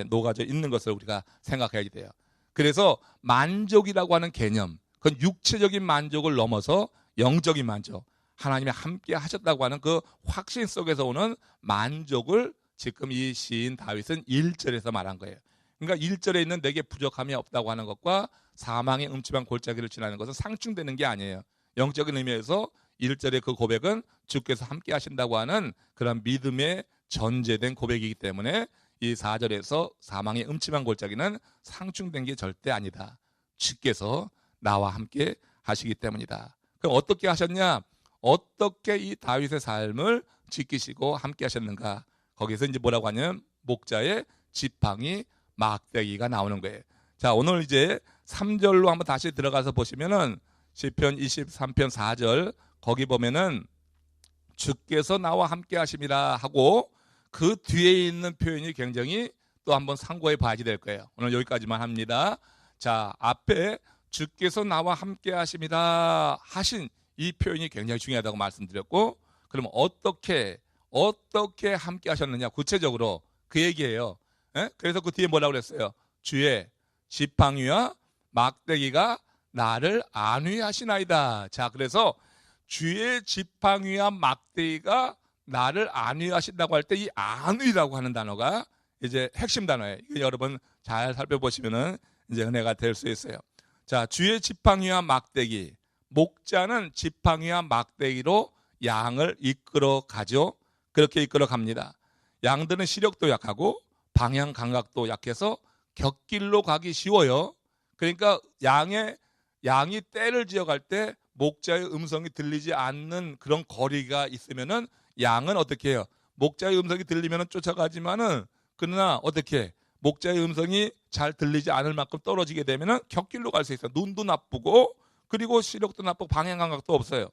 녹아져 있는 것을 우리가 생각해야 돼요. 그래서 만족이라고 하는 개념, 그건 육체적인 만족을 넘어서 영적인 만족, 하나님이 함께 하셨다고 하는 그 확신 속에서 오는 만족을 지금 이 시인 다윗은 1절에서 말한 거예요. 그러니까 1절에 있는 내게 부족함이 없다고 하는 것과 사망의 음침한 골짜기를 지나는 것은 상충되는 게 아니에요. 영적인 의미에서 1절의 그 고백은 주께서 함께 하신다고 하는 그런 믿음에 전제된 고백이기 때문에 이 4절에서 사망의 음침한 골짜기는 상충된 게 절대 아니다. 주께서 나와 함께 하시기 때문이다. 그럼 어떻게 하셨냐? 어떻게 이 다윗의 삶을 지키시고 함께 하셨는가? 거기서 이제 뭐라고 하냐면 목자의 지팡이 막대기가 나오는 거예요. 자, 오늘 이제 3절로 한번 다시 들어가서 보시면은 시편 23편 4절 거기 보면은 주께서 나와 함께 하심이라 하고 그 뒤에 있는 표현이 굉장히 또 한번 참고해 봐야 될 거예요. 오늘 여기까지만 합니다. 자, 앞에 주께서 나와 함께 하심이라 하신 이 표현이 굉장히 중요하다고 말씀드렸고 그럼 어떻게 함께 하셨느냐 구체적으로 그 얘기예요. 그래서 그 뒤에 뭐라고 그랬어요? 주의 지팡이와 막대기가 나를 안위하시나이다. 자, 그래서 주의 지팡이와 막대기가 나를 안위하신다고 할 때 이 안위라고 하는 단어가 이제 핵심 단어예요. 이거 여러분 잘 살펴보시면은 이제 은혜가 될 수 있어요. 자, 주의 지팡이와 막대기. 목자는 지팡이와 막대기로 양을 이끌어 가죠. 그렇게 이끌어 갑니다. 양들은 시력도 약하고 방향 감각도 약해서 곁길로 가기 쉬워요. 그러니까 양이 떼를 지어갈 때 목자의 음성이 들리지 않는 그런 거리가 있으면은 양은 어떻게 해요? 목자의 음성이 들리면은 쫓아가지만은 그러나 어떻게 목자의 음성이 잘 들리지 않을 만큼 떨어지게 되면은 곁길로 갈 수 있어요. 눈도 나쁘고 그리고 시력도 나쁘고 방향 감각도 없어요.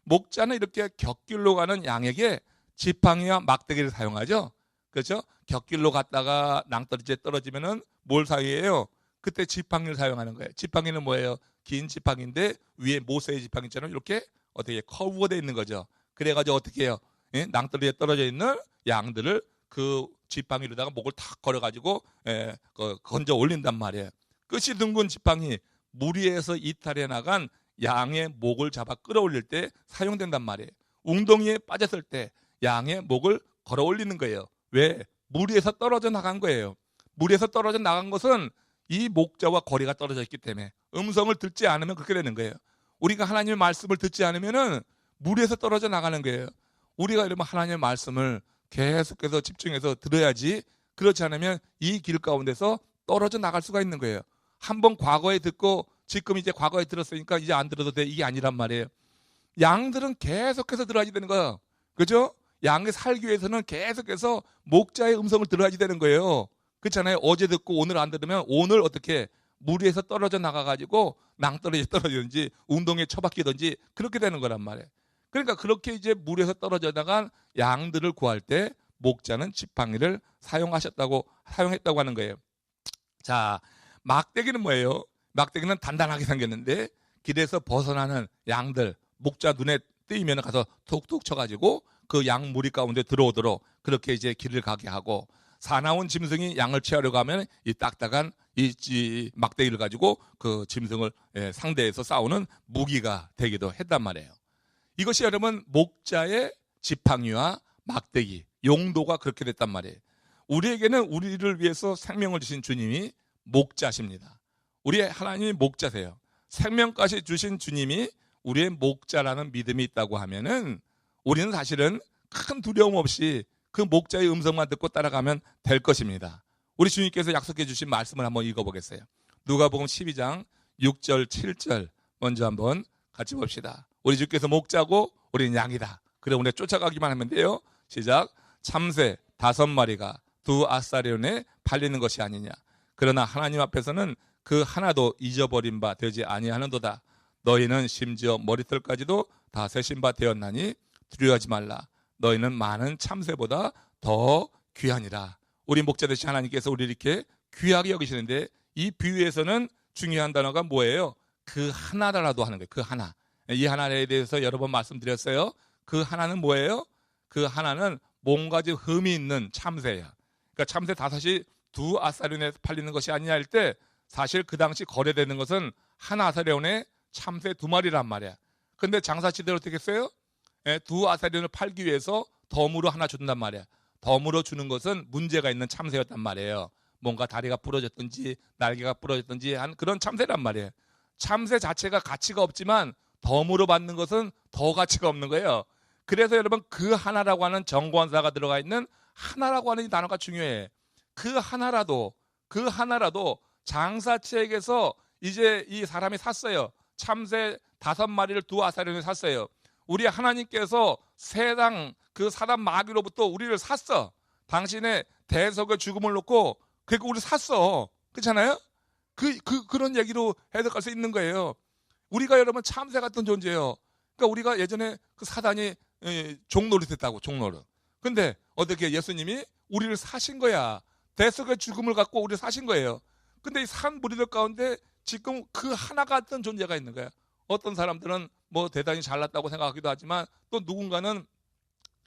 목자는 이렇게 곁길로 가는 양에게 지팡이와 막대기를 사용하죠. 그렇죠? 곁길로 갔다가 낭떠러지에 떨어지면은 뭘 사용해요? 그때 지팡이를 사용하는 거예요. 지팡이는 뭐예요? 긴 지팡이인데 위에 모세의 지팡이처럼 이렇게 어떻게 커브가 되어 있는 거죠. 그래가지고 어떻게 해요? 낭떠러지에 떨어져 있는 양들을 그 지팡이로다가 목을 탁 걸어가지고 건져 올린단 말이에요. 끝이 둥근 지팡이, 무리에서 이탈해 나간 양의 목을 잡아 끌어올릴 때 사용된단 말이에요. 웅덩이에 빠졌을 때 양의 목을 걸어 올리는 거예요. 왜? 무리에서 떨어져 나간 거예요. 무리에서 떨어져 나간 것은 이 목자와 거리가 떨어져 있기 때문에 음성을 듣지 않으면 그렇게 되는 거예요. 우리가 하나님의 말씀을 듣지 않으면은 무리에서 떨어져 나가는 거예요. 우리가 이러면 하나님의 말씀을 계속해서 집중해서 들어야지 그렇지 않으면 이 길 가운데서 떨어져 나갈 수가 있는 거예요. 한번 과거에 듣고 지금 이제 과거에 들었으니까 이제 안 들어도 돼 이게 아니란 말이에요. 양들은 계속해서 들어야지 되는 거예요. 그죠? 양이 살기 위해서는 계속해서 목자의 음성을 들어야지 되는 거예요. 그렇잖아요. 어제 듣고 오늘 안 들으면 오늘 어떻게 물 위에서 떨어져 나가가지고 낭떠러지 떨어지든지 운동에 처박히든지 그렇게 되는 거란 말이에요. 그러니까 그렇게 이제 물에서 떨어져 나간 양들을 구할 때 목자는 지팡이를 사용했다고 하는 거예요. 자, 막대기는 뭐예요? 막대기는 단단하게 생겼는데 길에서 벗어나는 양들, 목자 눈에 띄면 가서 툭툭 쳐가지고 그 양 무리 가운데 들어오도록 그렇게 이제 길을 가게 하고, 사나운 짐승이 양을 취하려고 하면 이 딱딱한 이 막대기를 가지고 그 짐승을 상대해서 싸우는 무기가 되기도 했단 말이에요. 이것이 여러분 목자의 지팡이와 막대기 용도가 그렇게 됐단 말이에요. 우리에게는 우리를 위해서 생명을 주신 주님이 목자십니다. 우리의 하나님이 목자세요. 생명까지 주신 주님이 우리의 목자라는 믿음이 있다고 하면은 우리는 사실은 큰 두려움 없이 그 목자의 음성만 듣고 따라가면 될 것입니다. 우리 주님께서 약속해 주신 말씀을 한번 읽어보겠어요. 누가복음 12장 6절 7절 먼저 한번 같이 봅시다. 우리 주께서 목자고 우리는 양이다. 그래 우리가 쫓아가기만 하면 돼요. 시작. 참새 5마리가 두 아사리온에 팔리는 것이 아니냐. 그러나 하나님 앞에서는 그 하나도 잊어버린 바 되지 아니하는도다. 너희는 심지어 머리털까지도 다 세신 바 되었나니 두려워하지 말라. 너희는 많은 참새보다 더 귀하니라. 우리 목자 되신 하나님께서 우리 이렇게 귀하게 여기시는데 이 비유에서는 중요한 단어가 뭐예요? 그 하나라도 하는 거예요. 그 하나. 이 하나에 대해서 여러 번 말씀드렸어요. 그 하나는 뭐예요? 그 하나는 뭔가 좀 흠이 있는 참새야. 그러니까 참새 5이 두 아사리온에 팔리는 것이 아니냐 할 때 사실 그 당시 거래되는 것은 한 아사리온에 참새 2마리란 말이야. 근데 장사치들 어떻게 했어요? 두 아사리온을 팔기 위해서 덤으로 하나 준단 말이야. 덤으로 주는 것은 문제가 있는 참새였단 말이에요. 뭔가 다리가 부러졌든지 날개가 부러졌든지 한 그런 참새란 말이에요. 참새 자체가 가치가 없지만 덤으로 받는 것은 더 가치가 없는 거예요. 그래서 여러분 그 하나라고 하는 정관사가 들어가 있는 하나라고 하는 이 단어가 중요해. 그 하나라도 장사치에게서 이제 이 사람이 샀어요. 참새 5마리를 두 아사리온에 샀어요. 우리 하나님께서 세상 그 사단 마귀로부터 우리를 샀어. 당신의 대속의 죽음을 놓고 그리고 우리를 샀어. 그렇잖아요? 그런 얘기로 해석할 수 있는 거예요. 우리가 여러분 참새 같은 존재예요. 그러니까 우리가 예전에 그 사단이 종노릇 했다고, 종노릇. 근데 어떻게 예수님이 우리를 사신 거야. 대속의 죽음을 갖고 우리를 사신 거예요. 근데 이 산 무리들 가운데 지금 그 하나 같은 존재가 있는 거야. 어떤 사람들은 뭐 대단히 잘났다고 생각하기도 하지만 또 누군가는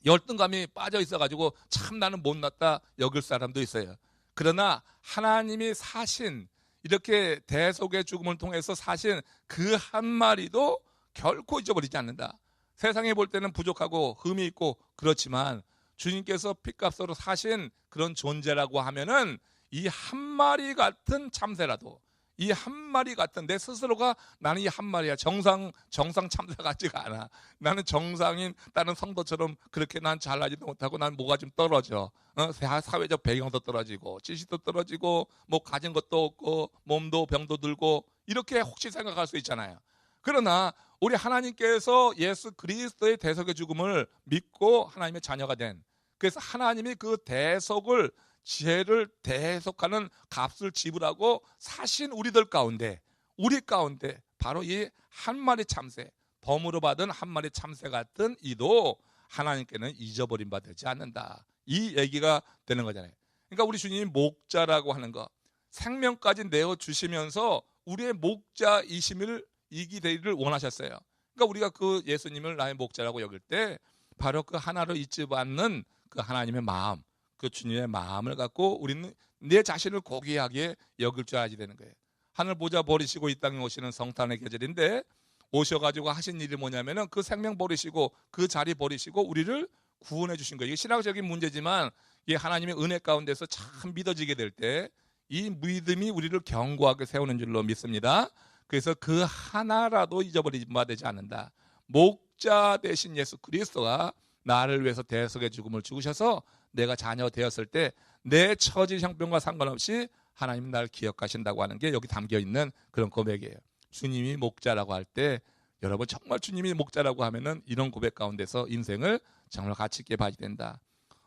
열등감이 빠져 있어가지고 참 나는 못났다 여길 사람도 있어요. 그러나 하나님이 사신 이렇게 대속의 죽음을 통해서 사신 그 한 마리도 결코 잊어버리지 않는다. 세상에 볼 때는 부족하고 흠이 있고 그렇지만 주님께서 핏값으로 사신 그런 존재라고 하면은 이 한 마리 같은 참새라도 이 한 마리 같은 내 스스로가 나는 이 한 마리야. 정상 참새 같지가 않아. 나는 정상인 다른 성도처럼 그렇게 난 잘나지도 못하고 난 뭐가 좀 떨어져. 사회적 배경도 떨어지고 지식도 떨어지고 뭐 가진 것도 없고 몸도 병도 들고 이렇게 혹시 생각할 수 있잖아요. 그러나 우리 하나님께서 예수 그리스도의 대속의 죽음을 믿고 하나님의 자녀가 된, 그래서 하나님이 그 대속을 죄를 대속하는 값을 지불하고 사신 우리들 가운데 우리 가운데 바로 이 한 마리 참새, 덤으로 받은 한 마리 참새 같은 이도 하나님께는 잊어버린 바 되지 않는다. 이 얘기가 되는 거잖아요. 그러니까 우리 주님이 목자라고 하는 거, 생명까지 내어주시면서 우리의 목자이심을 이기 되기를 원하셨어요. 그러니까 우리가 그 예수님을 나의 목자라고 여길 때 바로 그 하나로 잊지 않는 그 하나님의 마음, 그 주님의 마음을 갖고 우리는 내 자신을 고귀하게 여길 줄 알아야 되는 거예요. 하늘 보좌 버리시고 이 땅에 오시는 성탄의 계절인데 오셔가지고 하신 일이 뭐냐면은 그 생명 버리시고 그 자리 버리시고 우리를 구원해 주신 거예요. 이게 신학적인 문제지만 이게 하나님의 은혜 가운데서 참 믿어지게 될 때 이 믿음이 우리를 견고하게 세우는 줄로 믿습니다. 그래서 그 하나라도 잊어버리지 마 되지 않는다. 목자 대신 예수 그리스도가 나를 위해서 대속의 죽음을 죽으셔서 내가 자녀 되었을 때 내 처지 형편과 상관없이 하나님 나를 기억하신다고 하는 게 여기 담겨 있는 그런 고백이에요. 주님이 목자라고 할 때 여러분 정말 주님이 목자라고 하면은 이런 고백 가운데서 인생을 정말 가치 있게 봐야 된다.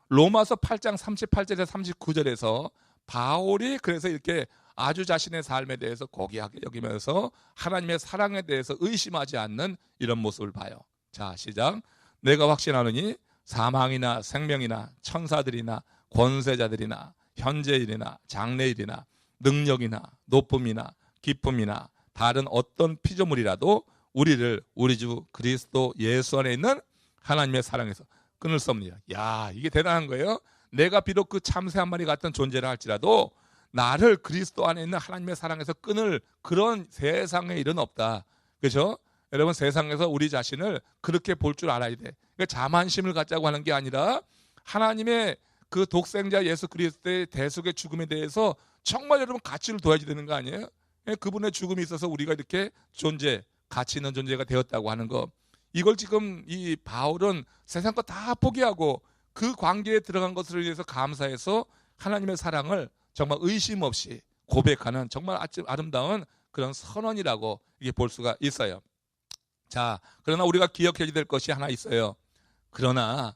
로마서 8장 38절에서 39절에서 바울이 그래서 이렇게 아주 자신의 삶에 대해서 고귀하게 여기면서 하나님의 사랑에 대해서 의심하지 않는 이런 모습을 봐요. 자, 시작. 내가 확신하노니 사망이나 생명이나 천사들이나 권세자들이나 현재일이나 장래일이나 능력이나 높음이나 기쁨이나 다른 어떤 피조물이라도 우리를 우리 주 그리스도 예수 안에 있는 하나님의 사랑에서 끊을 수 없느니라. 야, 이게 대단한 거예요. 내가 비록 그 참새 한 마리 같은 존재라 할지라도 나를 그리스도 안에 있는 하나님의 사랑에서 끊을 그런 세상에 일은 없다. 그렇죠? 여러분, 세상에서 우리 자신을 그렇게 볼 줄 알아야 돼. 그러니까 자만심을 갖자고 하는 게 아니라 하나님의 그 독생자 예수 그리스도의 대속의 죽음에 대해서 정말 여러분 가치를 둬야지 되는 거 아니에요? 그분의 죽음이 있어서 우리가 이렇게 가치 있는 존재가 되었다고 하는 거. 이걸 지금 이 바울은 세상 거 다 포기하고 그 관계에 들어간 것을 위해서 감사해서 하나님의 사랑을 정말 의심 없이 고백하는 정말 아름다운 그런 선언이라고 이게 볼 수가 있어요. 자, 그러나 우리가 기억해야 될 것이 하나 있어요. 그러나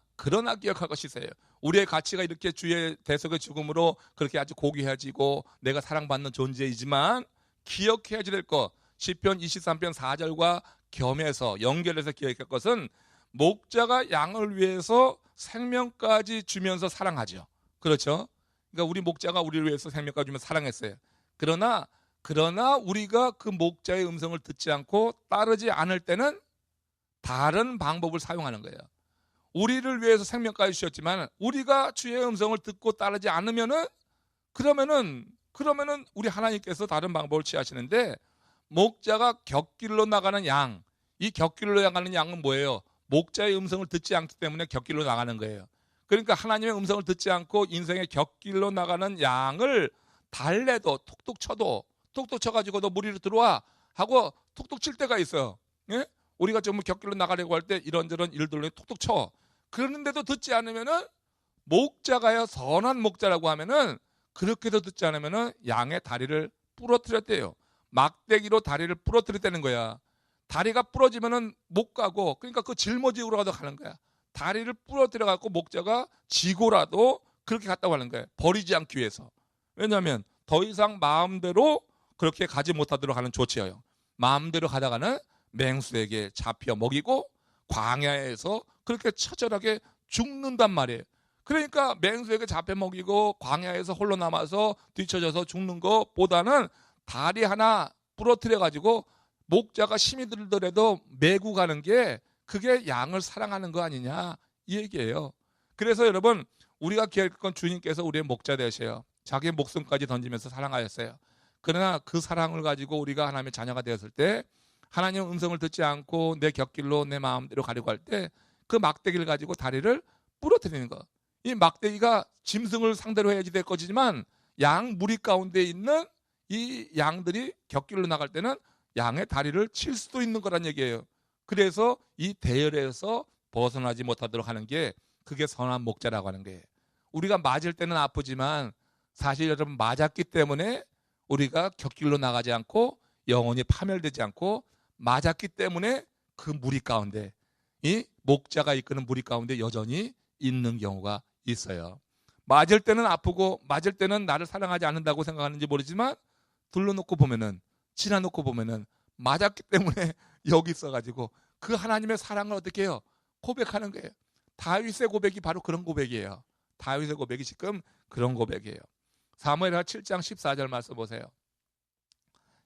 기억할 것이 있어요. 우리의 가치가 이렇게 주의 대속의 죽음으로 그렇게 아주 고귀해지고 내가 사랑받는 존재이지만 기억해야 될 것, 시편 23편 4절과 겸해서 연결해서 기억할 것은 목자가 양을 위해서 생명까지 주면서 사랑하죠. 그렇죠? 그러니까 우리 목자가 우리를 위해서 생명까지 주면서 사랑했어요. 그러나 우리가 그 목자의 음성을 듣지 않고 따르지 않을 때는 다른 방법을 사용하는 거예요. 우리를 위해서 생명까지 주셨지만 우리가 주의 음성을 듣고 따르지 않으면은 그러면은 우리 하나님께서 다른 방법을 취하시는데, 목자가 곁길로 나가는 양, 이 곁길로 나가는 양은 뭐예요? 목자의 음성을 듣지 않기 때문에 곁길로 나가는 거예요. 그러니까 하나님의 음성을 듣지 않고 인생의 곁길로 나가는 양을 달래도 톡톡 쳐가지고 너 무리로 들어와 하고 톡톡 칠 때가 있어요. 예? 우리가 좀 곁길로 나가려고 할 때 이런저런 일들로 톡톡 쳐. 그러는데도 듣지 않으면은 목자가요, 선한 목자라고 하면은 그렇게도 듣지 않으면은 양의 다리를 부러뜨렸대요. 막대기로 다리를 부러뜨렸다는 거야. 다리가 부러지면은 못 가고, 그러니까 그 짊어지고라도 가는 거야. 다리를 부러뜨려 갖고 목자가 지고라도 그렇게 갔다고 하는 거예요. 버리지 않기 위해서. 왜냐하면 더 이상 마음대로 그렇게 가지 못하도록 하는 조치예요. 마음대로 가다가는 맹수에게 잡혀 먹이고 광야에서 그렇게 처절하게 죽는단 말이에요. 그러니까 맹수에게 잡혀 먹이고 광야에서 홀로 남아서 뒤처져서 죽는 것보다는 다리 하나 부러뜨려 가지고 목자가 힘이 들더라도 메고 가는 게 그게 양을 사랑하는 거 아니냐, 이 얘기예요. 그래서 여러분, 우리가 기억할 건 주님께서 우리의 목자 되셔요. 자기의 목숨까지 던지면서 사랑하였어요. 그러나 그 사랑을 가지고 우리가 하나님의 자녀가 되었을 때, 하나님의 음성을 듣지 않고 내 곁길로 내 마음대로 가려고 할 때 그 막대기를 가지고 다리를 부러뜨리는 거. 이 막대기가 짐승을 상대로 해야지 될 것이지만 양 무리 가운데 있는 이 양들이 곁길로 나갈 때는 양의 다리를 칠 수도 있는 거란 얘기예요. 그래서 이 대열에서 벗어나지 못하도록 하는 게 그게 선한 목자라고 하는 거예요. 우리가 맞을 때는 아프지만 사실 여러분, 맞았기 때문에 우리가 곁길로 나가지 않고 영혼이 파멸되지 않고, 맞았기 때문에 그 무리 가운데, 이 목자가 이끄는 무리 가운데 여전히 있는 경우가 있어요. 맞을 때는 아프고 맞을 때는 나를 사랑하지 않는다고 생각하는지 모르지만 둘러놓고 보면은, 지나놓고 보면은 맞았기 때문에 여기 있어가지고 그 하나님의 사랑을 어떻게 해요? 고백하는 거예요. 다윗의 고백이 바로 그런 고백이에요. 다윗의 고백이 지금 그런 고백이에요. 사무엘하 7장 14절 말씀 보세요.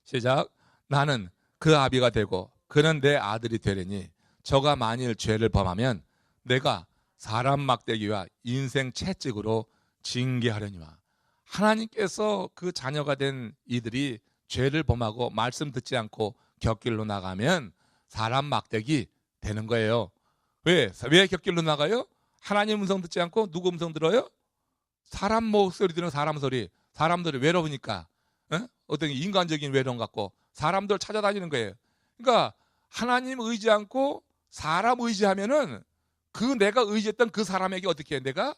시작. 나는 그 아비가 되고 그는 내 아들이 되리니 저가 만일 죄를 범하면 내가 사람 막대기와 인생 채찍으로 징계하려니와. 하나님께서 그 자녀가 된 이들이 죄를 범하고 말씀 듣지 않고 곁길로 나가면 사람 막대기 되는 거예요. 왜 곁길로 나가요? 하나님 음성 듣지 않고 누구 음성 들어요? 사람 목소리 들으면 사람 소리. 사람들이 외로우니까, 어떤 인간적인 외로움 갖고 사람들 찾아다니는 거예요. 그러니까 하나님 의지 않고 사람 의지하면은 그 내가 의지했던 그 사람에게 어떻게 해? 내가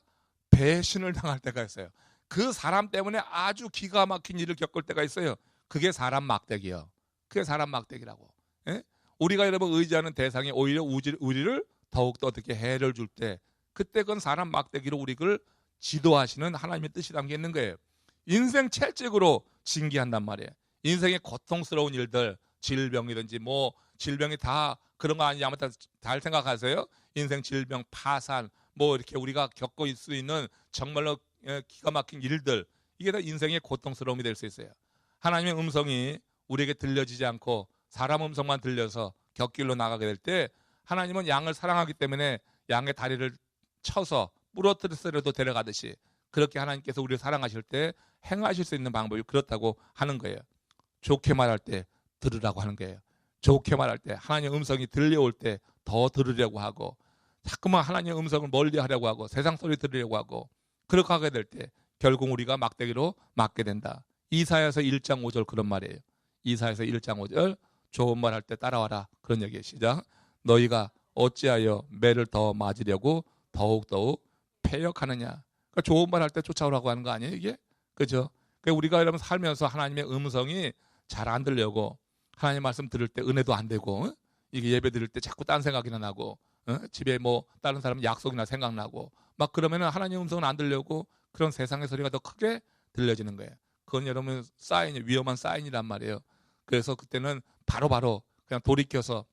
배신을 당할 때가 있어요. 그 사람 때문에 아주 기가 막힌 일을 겪을 때가 있어요. 그게 사람 막대기예요. 그게 사람 막대기라고. 예? 우리가 여러분 의지하는 대상이 오히려 우리를 더욱더 어떻게 해를 줄 때, 그때 그건 사람 막대기로 우리를 지도하시는 하나님의 뜻이 담겨 있는 거예요. 인생 채찍으로 징계한단 말이에요. 인생의 고통스러운 일들, 질병이든지 뭐 질병이 다 그런 거 아니냐, 아무튼 잘 생각하세요. 인생 질병, 파산, 뭐 이렇게 우리가 겪고 있을 수 있는 정말로 기가 막힌 일들, 이게 다 인생의 고통스러움이 될 수 있어요. 하나님의 음성이 우리에게 들려지지 않고 사람 음성만 들려서 곁길로 나가게 될 때, 하나님은 양을 사랑하기 때문에 양의 다리를 쳐서 부러뜨려서라도 데려가듯이, 그렇게 하나님께서 우리를 사랑하실 때 행하실 수 있는 방법이 그렇다고 하는 거예요. 좋게 말할 때 들으라고 하는 거예요. 좋게 말할 때, 하나님의 음성이 들려올 때 더 들으려고 하고, 자꾸만 하나님의 음성을 멀리 하려고 하고 세상 소리 들으려고 하고, 그렇게 하게 될 때 결국 우리가 막대기로 맞게 된다. 이사야서 1장 5절 그런 말이에요. 이사야서 1장 5절, 좋은 말 할 때 따라와라, 그런 얘기예요. 시작. 너희가 어찌하여 매를 더 맞으려고 더욱더욱 패역하느냐. 그러니까 좋은 말 할 때 쫓아오라고 하는 거 아니에요, 이게? 그죠? 그러니까 우리가 여러분 살면서 하나님의 음성이 잘 안 들려고, 하나님 말씀 들을 때 은혜도 안 되고, 이게 예배 드릴 때 자꾸 딴 생각이나 나고, 집에 뭐 다른 사람 약속이나 생각나고, 막 그러면은 하나님 음성은 안 들려고 그런 세상의 소리가 더 크게 들려지는 거예요. 그건 여러분 사인이, 위험한 사인이란 말이에요. 그래서 그때는 바로바로 그냥 돌이켜서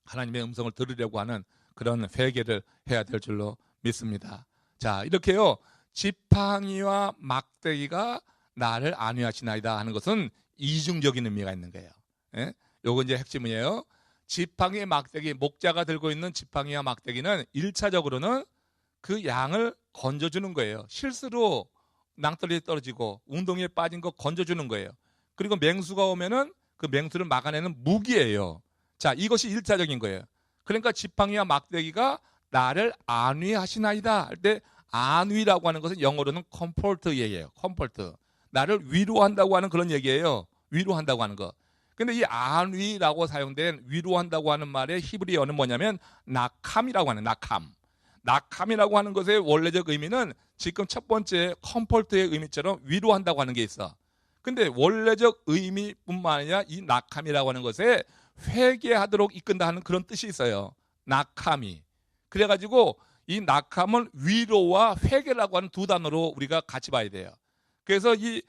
하나님의 음성을 들으려고 하는 그런 회개를 해야 될 줄로 믿습니다. 자, 이렇게요, 지팡이와 막대기가 나를 안위하시나이다 하는 것은 이중적인 의미가 있는 거예요. 예? 요거 이제 핵심이에요. 지팡이, 막대기, 목자가 들고 있는 지팡이와 막대기는 1차적으로는 그 양을 건져주는 거예요. 실수로 낭떠러지 떨어지고 웅덩이에 빠진 거 건져주는 거예요. 그리고 맹수가 오면은 그 맹수를 막아내는 무기예요. 자, 이것이 1차적인 거예요. 그러니까 지팡이와 막대기가 나를 안위하시나이다 할 때, 안위라고 하는 것은 영어로는 컴포트 얘기예요. 컴포트. 나를 위로한다고 하는 그런 얘기예요. 위로한다고 하는 거. 근데 이 안위라고 사용된 위로한다고 하는 말의 히브리어는 뭐냐면 나캄이라고 하는, 나캄. 나캄이라고 하는 것의 원래적 의미는 지금 첫 번째 컴포트의 의미처럼 위로한다고 하는 게 있어. 근데 원래적 의미뿐만 아니라 이 나캄이라고 하는 것에 회개하도록 이끈다 하는 그런 뜻이 있어요. 나캄이. 그래가지고 이 나캄은 위로와 회개라고 하는 두 단어로 우리가 같이 봐야 돼요. 그래서 이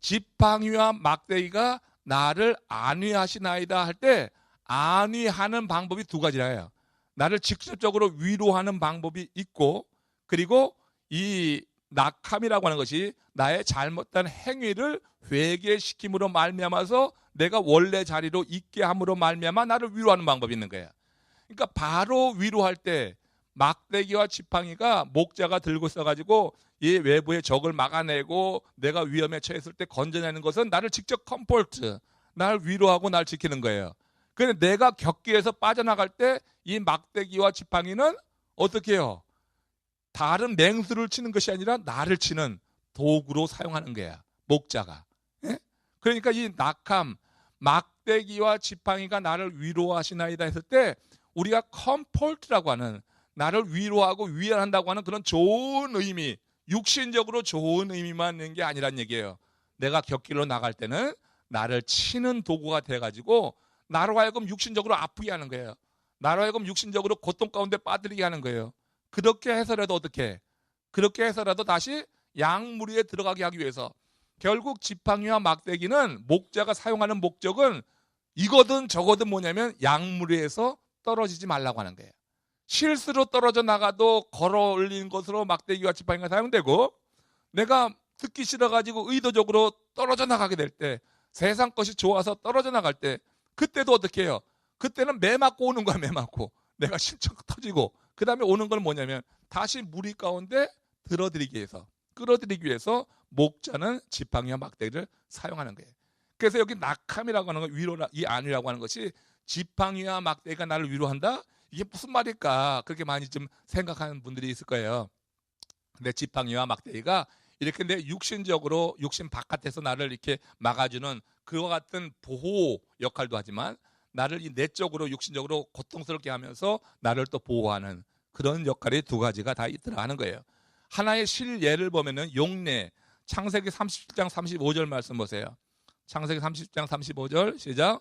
지팡이와 막대기가 나를 안위하시나이다 할 때, 안위하는 방법이 두 가지라요. 나를 직접적으로 위로하는 방법이 있고, 그리고 이 낙함이라고 하는 것이 나의 잘못된 행위를 회개시킴으로 말미암아서 내가 원래 자리로 있게 함으로 말미암아 나를 위로하는 방법이 있는 거예요. 그러니까 바로 위로할 때 막대기와 지팡이가 목자가 들고 있어가지고 이 외부의 적을 막아내고 내가 위험에 처했을 때 건져내는 것은 나를 직접 컴포트, 나를 위로하고 나를 지키는 거예요. 그런데 내가 격기에서 빠져나갈 때 이 막대기와 지팡이는 어떻게 해요? 다른 맹수를 치는 것이 아니라 나를 치는 도구로 사용하는 거야, 목자가. 예? 그러니까 이 낙함, 막대기와 지팡이가 나를 위로하시나이다 했을 때, 우리가 컴포트라고 하는, 나를 위로하고 위안한다고 하는 그런 좋은 의미, 육신적으로 좋은 의미만 있는 게 아니란 얘기예요. 내가 곁길로 나갈 때는 나를 치는 도구가 돼가지고 나로 하여금 육신적으로 아프게 하는 거예요. 나로 하여금 육신적으로 고통 가운데 빠뜨리게 하는 거예요. 그렇게 해서라도 어떻게? 그렇게 해서라도 다시 양무리에 들어가게 하기 위해서. 결국 지팡이와 막대기는 목자가 사용하는 목적은 이거든 저거든 뭐냐면 양무리에서 떨어지지 말라고 하는 거예요. 실수로 떨어져 나가도 걸어 올린 것으로 막대기와 지팡이가 사용되고, 내가 듣기 싫어가지고 의도적으로 떨어져 나가게 될 때, 세상 것이 좋아서 떨어져 나갈 때, 그때도 어떻게 해요? 그때는 매 맞고 오는 거야, 매 맞고. 내가 실적 터지고, 그 다음에 오는 건 뭐냐면 다시 무리 가운데 들어들이기 위해서, 끌어들이기 위해서 목자는 지팡이와 막대기를 사용하는 거예요. 그래서 여기 낙함이라고 하는 거, 위로라, 이 안위라고 하는 것이 지팡이와 막대기가 나를 위로한다? 이게 무슨 말일까? 그렇게 많이 좀 생각하는 분들이 있을 거예요. 근데 지팡이와 막대기가 이렇게 내 육신적으로, 육신 바깥에서 나를 이렇게 막아주는 그와 같은 보호 역할도 하지만, 나를 이 내적으로, 육신적으로 고통스럽게 하면서 나를 또 보호하는 그런 역할이 두 가지가 다 있더라 하는 거예요. 하나의 실예를 보면은 용례, 창세기 37장 35절 말씀 보세요. 창세기 30장 35절 시작.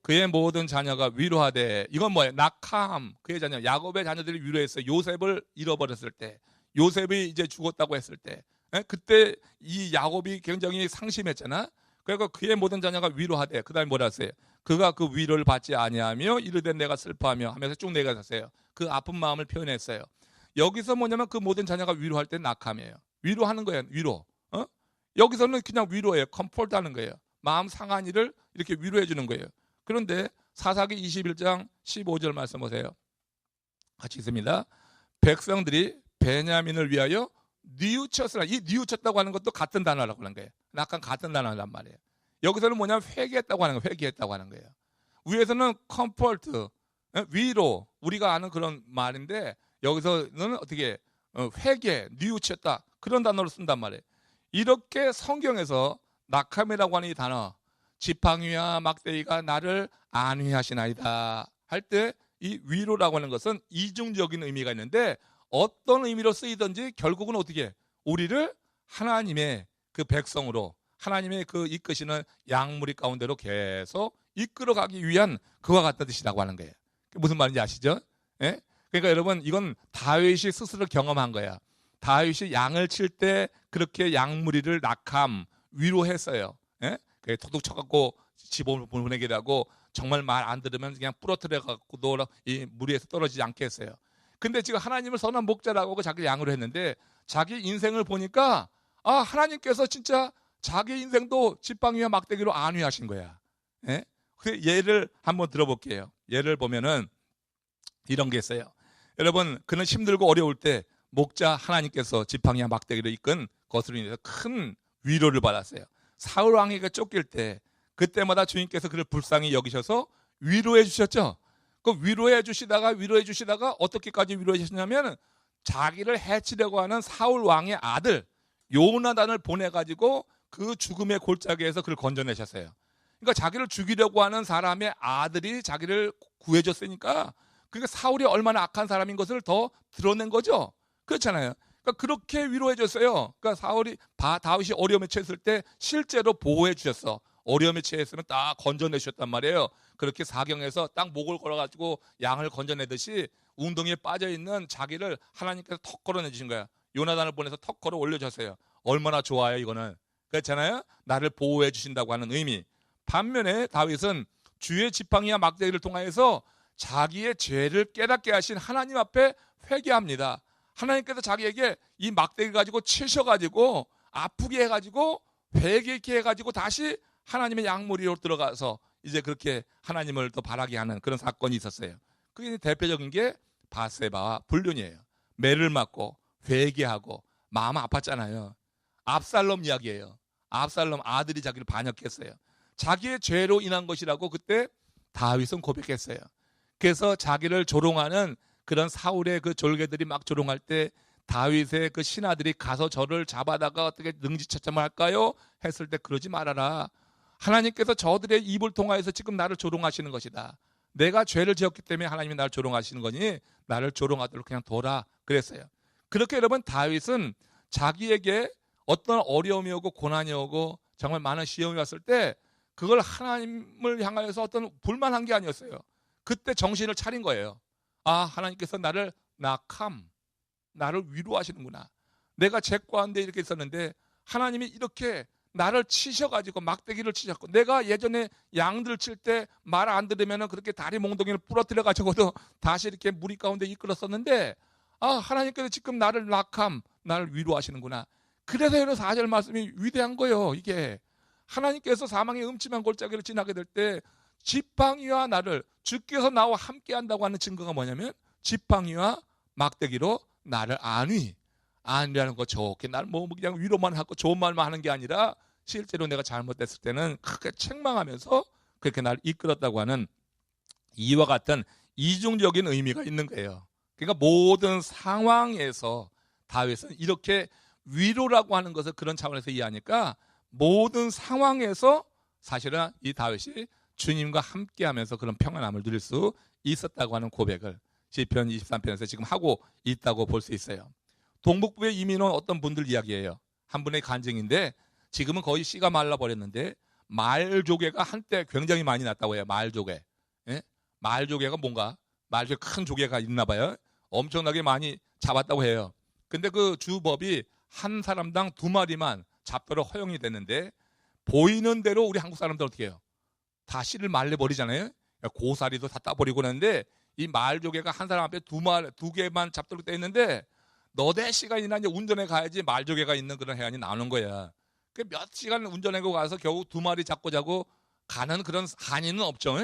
그의 모든 자녀가 위로하되. 이건 뭐예요? 낙함. 그의 자녀, 야곱의 자녀들이 위로했어요. 요셉을 잃어버렸을 때, 요셉이 이제 죽었다고 했을 때, 그때 이 야곱이 굉장히 상심했잖아. 그러니까 그의 모든 자녀가 위로하되. 그 다음에 뭐라 했어요? 그가 그 위로를 받지 아니하며 이르되 내가 슬퍼하며 하면서 쭉 내려갔어요. 그 아픈 마음을 표현했어요. 여기서 뭐냐면 그 모든 자녀가 위로할 때 낙함이에요. 위로하는 거예요. 위로. 여기서는 그냥 위로예요. 컴포트 하는 거예요. 마음 상한 일을 이렇게 위로해 주는 거예요. 그런데 사사기 21장 15절 말씀 보세요. 같이 있습니다. 백성들이 베냐민을 위하여 뉘우쳤으나, 이 뉘우쳤다고 하는 것도 같은 단어라고 하는 거예요. 약간 같은 단어란 말이에요. 여기서는 뭐냐면 회개했다고 하는 거예요. 회개했다고 하는 거예요. 위에서는 컴포트, 위로, 우리가 아는 그런 말인데 여기서는 어떻게 회개, 뉘우쳤다, 그런 단어를 쓴단 말이에요. 이렇게 성경에서 낙함이라고 하는 이 단어, 지팡이와 막대기가 나를 안위하시나이다 할 때 이 위로라고 하는 것은 이중적인 의미가 있는데 어떤 의미로 쓰이든지 결국은 어떻게 우리를 하나님의 그 백성으로, 하나님의 그 이끄시는 양무리 가운데로 계속 이끌어가기 위한 그와 같은 뜻이라고 하는 거예요. 무슨 말인지 아시죠? 예? 그러니까 여러분, 이건 다윗이 스스로 경험한 거야. 다윗이 양을 칠 때 그렇게 양무리를 낙함, 위로했어요. 예? 톡톡 쳐갖고 집어을 보내기도 하고, 정말 말 안 들으면 그냥 부러뜨려갖고 이 무리에서 떨어지지 않게 했어요. 근데 지금 하나님을 선한 목자라고 자기 양으로 했는데 자기 인생을 보니까 하나님께서 진짜 자기 인생도 지팡이와 막대기로 안위하신 거야. 예? 그 예를 한번 들어볼게요. 예를 보면은 이런 게 있어요. 여러분, 그는 힘들고 어려울 때 목자 하나님께서 지팡이와 막대기로 이끈 것으로 인해서 큰 위로를 받았어요. 사울 왕에게 쫓길 때 그때마다 주님께서 그를 불쌍히 여기셔서 위로해 주셨죠. 그 위로해 주시다가 어떻게까지 위로해 주시냐면 자기를 해치려고 하는 사울 왕의 아들 요나단을 보내가지고 그 죽음의 골짜기에서 그를 건져내셨어요. 그러니까 자기를 죽이려고 하는 사람의 아들이 자기를 구해줬으니까 그게 사울이 얼마나 악한 사람인 것을 더 드러낸 거죠. 그렇잖아요. 그러니까 그렇게 위로해 줬어요. 그러니까 다윗이 어려움에 처했을 때 실제로 보호해 주셨어. 어려움에 처했으면 딱 건져내셨단 말이에요. 그렇게 사경에서 딱 목을 걸어가지고 양을 건져내듯이 웅덩이에 빠져있는 자기를 하나님께서 턱 걸어내주신 거야. 요나단을 보내서 턱 걸어 올려줬어요. 얼마나 좋아요, 이거는. 그렇잖아요. 나를 보호해 주신다고 하는 의미. 반면에 다윗은 주의 지팡이와 막대기를 통하여서 자기의 죄를 깨닫게 하신 하나님 앞에 회개합니다. 하나님께서 자기에게 이 막대기 가지고 치셔가지고 아프게 해가지고 회개케 해가지고 다시 하나님의 양무리로 들어가서 이제 그렇게 하나님을 더 바라게 하는 그런 사건이 있었어요. 그게 대표적인 게 바세바와 불륜이에요. 매를 맞고 회개하고 마음 아팠잖아요. 압살롬 이야기예요. 압살롬 아들이 자기를 반역했어요. 자기의 죄로 인한 것이라고 그때 다윗은 고백했어요. 그래서 자기를 조롱하는 그런 사울의 그 졸개들이 막 조롱할 때 다윗의 그 신하들이 가서 저를 잡아다가 어떻게 능지처참을 할까요? 했을 때 그러지 말아라. 하나님께서 저들의 입을 통하여서 지금 나를 조롱하시는 것이다. 내가 죄를 지었기 때문에 하나님이 나를 조롱하시는 거니 나를 조롱하도록 그냥 둬라 그랬어요. 그렇게 여러분, 다윗은 자기에게 어떤 어려움이 오고 고난이 오고 정말 많은 시험이 왔을 때 그걸 하나님을 향하여서 어떤 불만한 게 아니었어요. 그때 정신을 차린 거예요. 하나님께서 나를 나를 위로하시는구나. 내가 죄과한데 이렇게 있었는데 하나님이 이렇게 나를 치셔가지고 막대기를 치셨고, 내가 예전에 양들 칠 때 말 안 들으면 그렇게 다리 몽둥이를 부러뜨려가지고도 다시 이렇게 무리 가운데 이끌었었는데 하나님께서 지금 나를 나를 위로하시는구나. 그래서 이런 4절 말씀이 위대한 거예요. 이게 하나님께서 사망의 음침한 골짜기를 지나게 될 때 지팡이와 나를, 주께서 나와 함께 한다고 하는 증거가 뭐냐면 지팡이와 막대기로 나를 안위라는 거, 좋게 날 그냥 위로만 하고 좋은 말만 하는 게 아니라 실제로 내가 잘못됐을 때는 크게 책망하면서 그렇게 날 이끌었다고 하는 이와 같은 이중적인 의미가 있는 거예요. 그러니까 모든 상황에서 다윗은 이렇게 위로라고 하는 것을 그런 차원에서 이해하니까 모든 상황에서 사실은 이 다윗이 주님과 함께하면서 그런 평안함을 누릴 수 있었다고 하는 고백을 시편 23편에서 지금 하고 있다고 볼 수 있어요. 동북부에 이민 온 어떤 분들 이야기예요. 한 분의 간증인데 지금은 거의 씨가 말라버렸는데 말조개가 한때 굉장히 많이 났다고 해요. 말조개. 예? 말조개가 뭔가? 말조개 큰 조개가 있나 봐요. 엄청나게 많이 잡았다고 해요. 근데 그 주법이 한 사람당 2마리만 잡도록 허용이 됐는데 보이는 대로 우리 한국 사람들 어떻게 해요? 다 씨를 말려버리잖아요. 고사리도 다 따버리고 그러는데 이 말조개가 한 사람 앞에 2개만 잡도록 돼 있는데 너댓 시간이나 이제 운전해 가야지 말조개가 있는 그런 해안이 나오는 거야. 그 몇 시간 운전하고 가서 겨우 2마리 잡고 자고 가는 그런 한이는 없죠.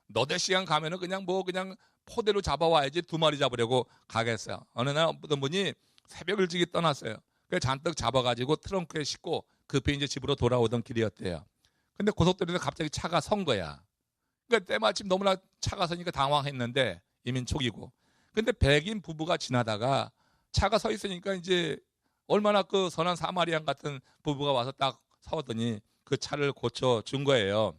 너댓 시간 가면은 그냥 그냥 포대로 잡아와야지 2마리 잡으려고 가겠어요. 어느 날 어떤 분이 새벽 일찍이 떠났어요. 그래서 잔뜩 잡아가지고 트렁크에 싣고 급히 이제 집으로 돌아오던 길이었대요. 근데 고속도로에서 갑자기 차가 선 거야. 그러니까 때마침 너무나 차가 서니까 당황했는데 이민 초기고. 근데 백인 부부가 지나다가 차가 서 있으니까 이제 얼마나 그 선한 사마리안 같은 부부가 와서 딱 서더니 그 차를 고쳐준 거예요.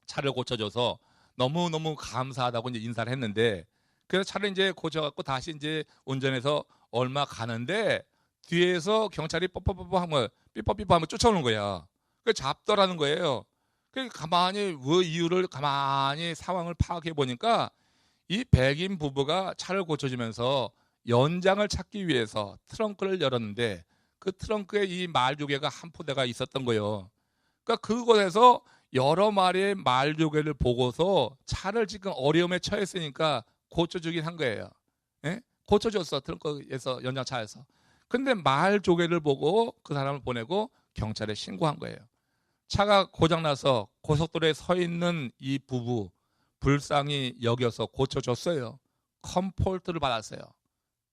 차를 고쳐줘서 너무너무 감사하다고 이제 인사를 했는데 그래서 차를 이제 고쳐갖고 다시 이제 운전해서 얼마 가는데 뒤에서 경찰이 뽀뽀뽀뽀 하면 삐뽀삐뽀 하면 쫓아오는 거야. 그 잡더라는 거예요. 그 가만히 그 이유를 가만히 상황을 파악해 보니까 이 백인 부부가 차를 고쳐주면서 연장을 찾기 위해서 트렁크를 열었는데 그 트렁크에 이 말조개가 한 포대가 있었던 거예요. 그러니까 그곳에서 여러 마리의 말조개를 보고서 차를 지금 어려움에 처했으니까 고쳐주긴 한 거예요. 예? 고쳐줬어. 트렁크에서 연장차에서. 근데 말조개를 보고 그 사람을 보내고 경찰에 신고한 거예요. 차가 고장나서 고속도로에 서 있는 이 부부 불쌍히 여겨서 고쳐줬어요. 컴포트를 받았어요.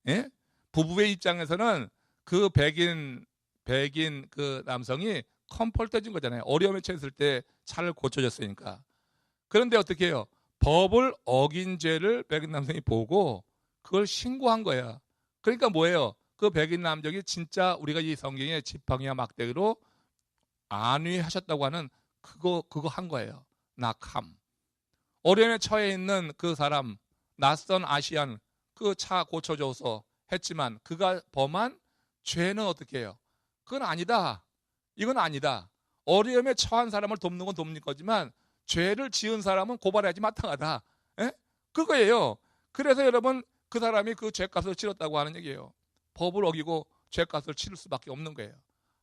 예? 부부의 입장에서는 그 백인 그 남성이 컴포트 해준 거잖아요. 어려움에 처했을 때 차를 고쳐줬으니까. 그런데 어떻게 해요? 법을 어긴 죄를 백인 남성이 보고 그걸 신고한 거야. 그러니까 뭐예요? 그 백인 남성이 진짜 우리가 이 성경에 지팡이와 막대기로 안위하셨다고 하는 그거 한 거예요. 낙함. 어려움에 처해 있는 그 사람, 낯선 아시안 그 차 고쳐줘서 했지만 그가 범한 죄는 어떻게 해요? 그건 아니다. 이건 아니다. 어려움에 처한 사람을 돕는 건 돕는 거지만 죄를 지은 사람은 고발해야지 마땅하다. 에? 그거예요. 그래서 여러분 그 사람이 그 죄값을 치렀다고 하는 얘기예요. 법을 어기고 죄값을 치를 수밖에 없는 거예요.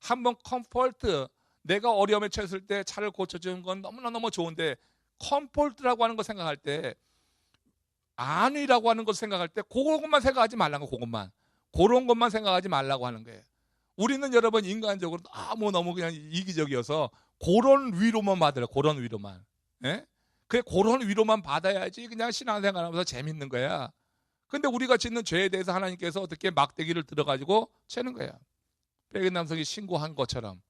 한번 컴포트 내가 어려움에 처했을 때 차를 고쳐주는 건 너무너무 좋은데 컴포트라고 하는 거 생각할 때 안위라고 하는 것 생각할 때 그것만 생각하지 말라는 거. 그것만. 그런 것만 생각하지 말라고 하는 거예요. 우리는 여러분 인간적으로 너무 그냥 이기적이어서 그런 위로만 받으라. 그런 위로만. 예? 그런 위로만 받아야지 그냥 신앙생활하면서 재밌는 거야. 근데 우리가 짓는 죄에 대해서 하나님께서 어떻게 막대기를 들어가지고 채는 거야. 백인 남성이 신고한 것처럼.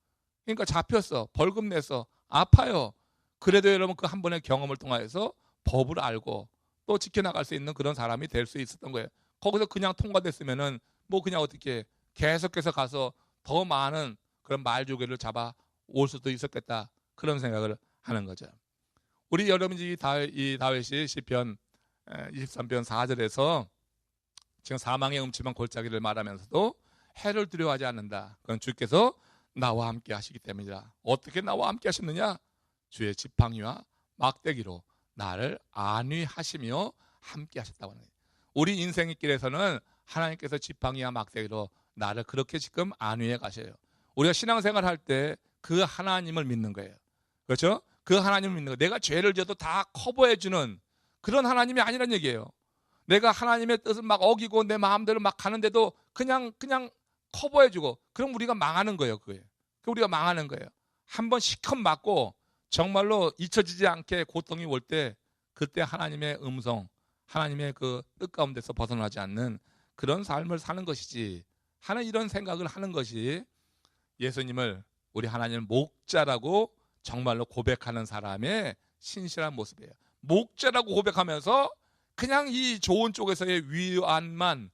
그러니까 잡혔어. 벌금 냈어. 아파요. 그래도 여러분 그 한 번의 경험을 통해서 법을 알고 또 지켜나갈 수 있는 그런 사람이 될 수 있었던 거예요. 거기서 그냥 통과됐으면은 그냥 어떻게 계속해서 가서 더 많은 그런 말조개를 잡아 올 수도 있었겠다. 그런 생각을 하는 거죠. 우리 여러분이 이 다윗이 시편 23편 4절에서 지금 사망의 음침한 골짜기를 말하면서도 해를 두려워하지 않는다. 그건 주께서 나와 함께 하시기 때문이다. 어떻게 나와 함께 하셨느냐? 주의 지팡이와 막대기로 나를 안위하시며 함께 하셨다고 하는 거예요. 우리 인생의 길에서는 하나님께서 지팡이와 막대기로 나를 그렇게 지금 안위해 가셔요. 우리가 신앙생활 할 때 그 하나님을 믿는 거예요. 그렇죠? 그 하나님을 믿는 거예요. 내가 죄를 져도 다 커버해 주는 그런 하나님이 아니란 얘기예요. 내가 하나님의 뜻을 막 어기고 내 마음대로 막 가는데도 그냥 커버해 주고 그럼 우리가 망하는 거예요. 그게. 우리가 망하는 거예요. 한번 시컷 맞고 정말로 잊혀지지 않게 고통이 올 때 그때 하나님의 음성, 하나님의 그 뜻 가운데서 벗어나지 않는 그런 삶을 사는 것이지 하는 이런 생각을 하는 것이 예수님을 우리 하나님을 목자라고 정말로 고백하는 사람의 신실한 모습이에요. 목자라고 고백하면서 그냥 이 좋은 쪽에서의 위안만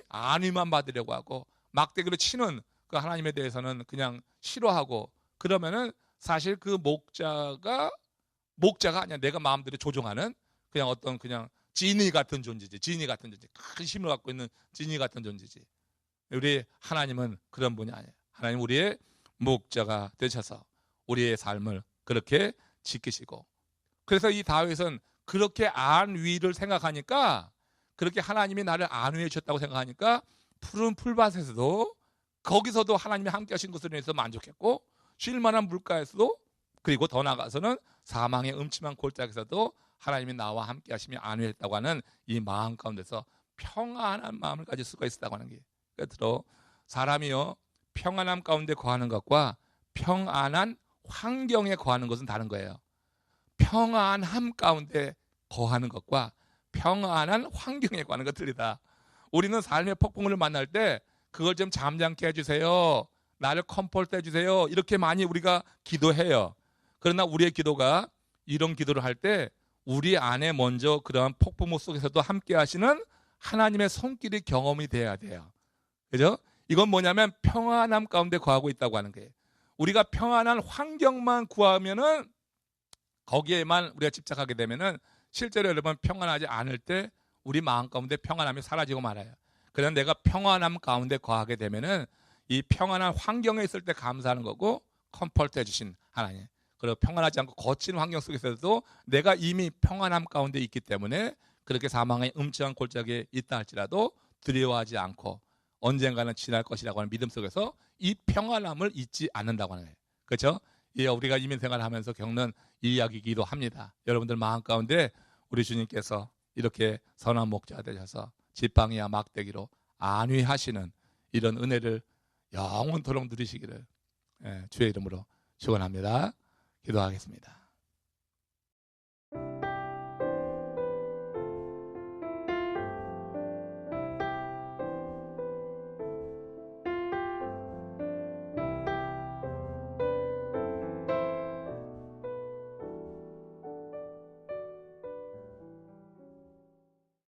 안위만 받으려고 하고 막대기로 치는 그 하나님에 대해서는 그냥 싫어하고 그러면은 사실 그 목자가 아니야. 내가 마음대로 조종하는 그냥 어떤 그냥 지니 같은 존재지. 지니 같은 존재. 큰 힘을 갖고 있는 지니 같은 존재지. 우리 하나님은 그런 분이 아니에요. 하나님 우리의 목자가 되셔서 우리의 삶을 그렇게 지키시고, 그래서 이 다윗은 그렇게 안위를 생각하니까, 그렇게 하나님이 나를 안위해 주셨다고 생각하니까 푸른 풀밭에서도, 거기서도 하나님이 함께 하신 것으로 인해서 만족했고, 쉴만한 물가에서도, 그리고 더 나아가서는 사망의 음침한 골짜기에서도 하나님이 나와 함께 하시며 안위했다고 하는 이 마음 가운데서 평안한 마음을 가질 수가 있었다고 하는 게, 그래서 사람이요, 평안함 가운데 거하는 것과 평안한 환경에 거하는 것은 다른 거예요. 평안함 가운데 거하는 것과 평안한 환경에 거하는 것 틀리다. 우리는 삶의 폭풍을 만날 때 그걸 좀 잠잠케 해주세요, 나를 컴포트 해주세요, 이렇게 많이 우리가 기도해요. 그러나 우리의 기도가, 이런 기도를 할 때 우리 안에 먼저 그러한 폭풍 속에서도 함께 하시는 하나님의 손길이 경험이 돼야 돼요. 그죠? 이건 뭐냐면 평안함 가운데 거하고 있다고 하는 거예요. 우리가 평안한 환경만 구하면은, 거기에만 우리가 집착하게 되면은 실제로 여러분 평안하지 않을 때 우리 마음 가운데 평안함이 사라지고 말아요. 그래서 내가 평안함 가운데 거하게 되면은 이 평안한 환경에 있을 때 감사하는 거고, 컴포트 해주신 하나님, 그리고 평안하지 않고 거친 환경 속에서도 내가 이미 평안함 가운데 있기 때문에 그렇게 사망의 음침한 골짜기에 있다 할지라도 두려워하지 않고 언젠가는 지날 것이라고 하는 믿음 속에서 이 평안함을 잊지 않는다고 하는 거예요. 그렇죠? 예, 우리가 이민생활을 하면서 겪는 이 이야기이기도 합니다. 여러분들 마음 가운데 우리 주님께서 이렇게 선한 목자가 되셔서 지팡이와 막대기로 안위하시는 이런 은혜를 영원토록 누리시기를 주의 이름으로 축원합니다. 기도하겠습니다.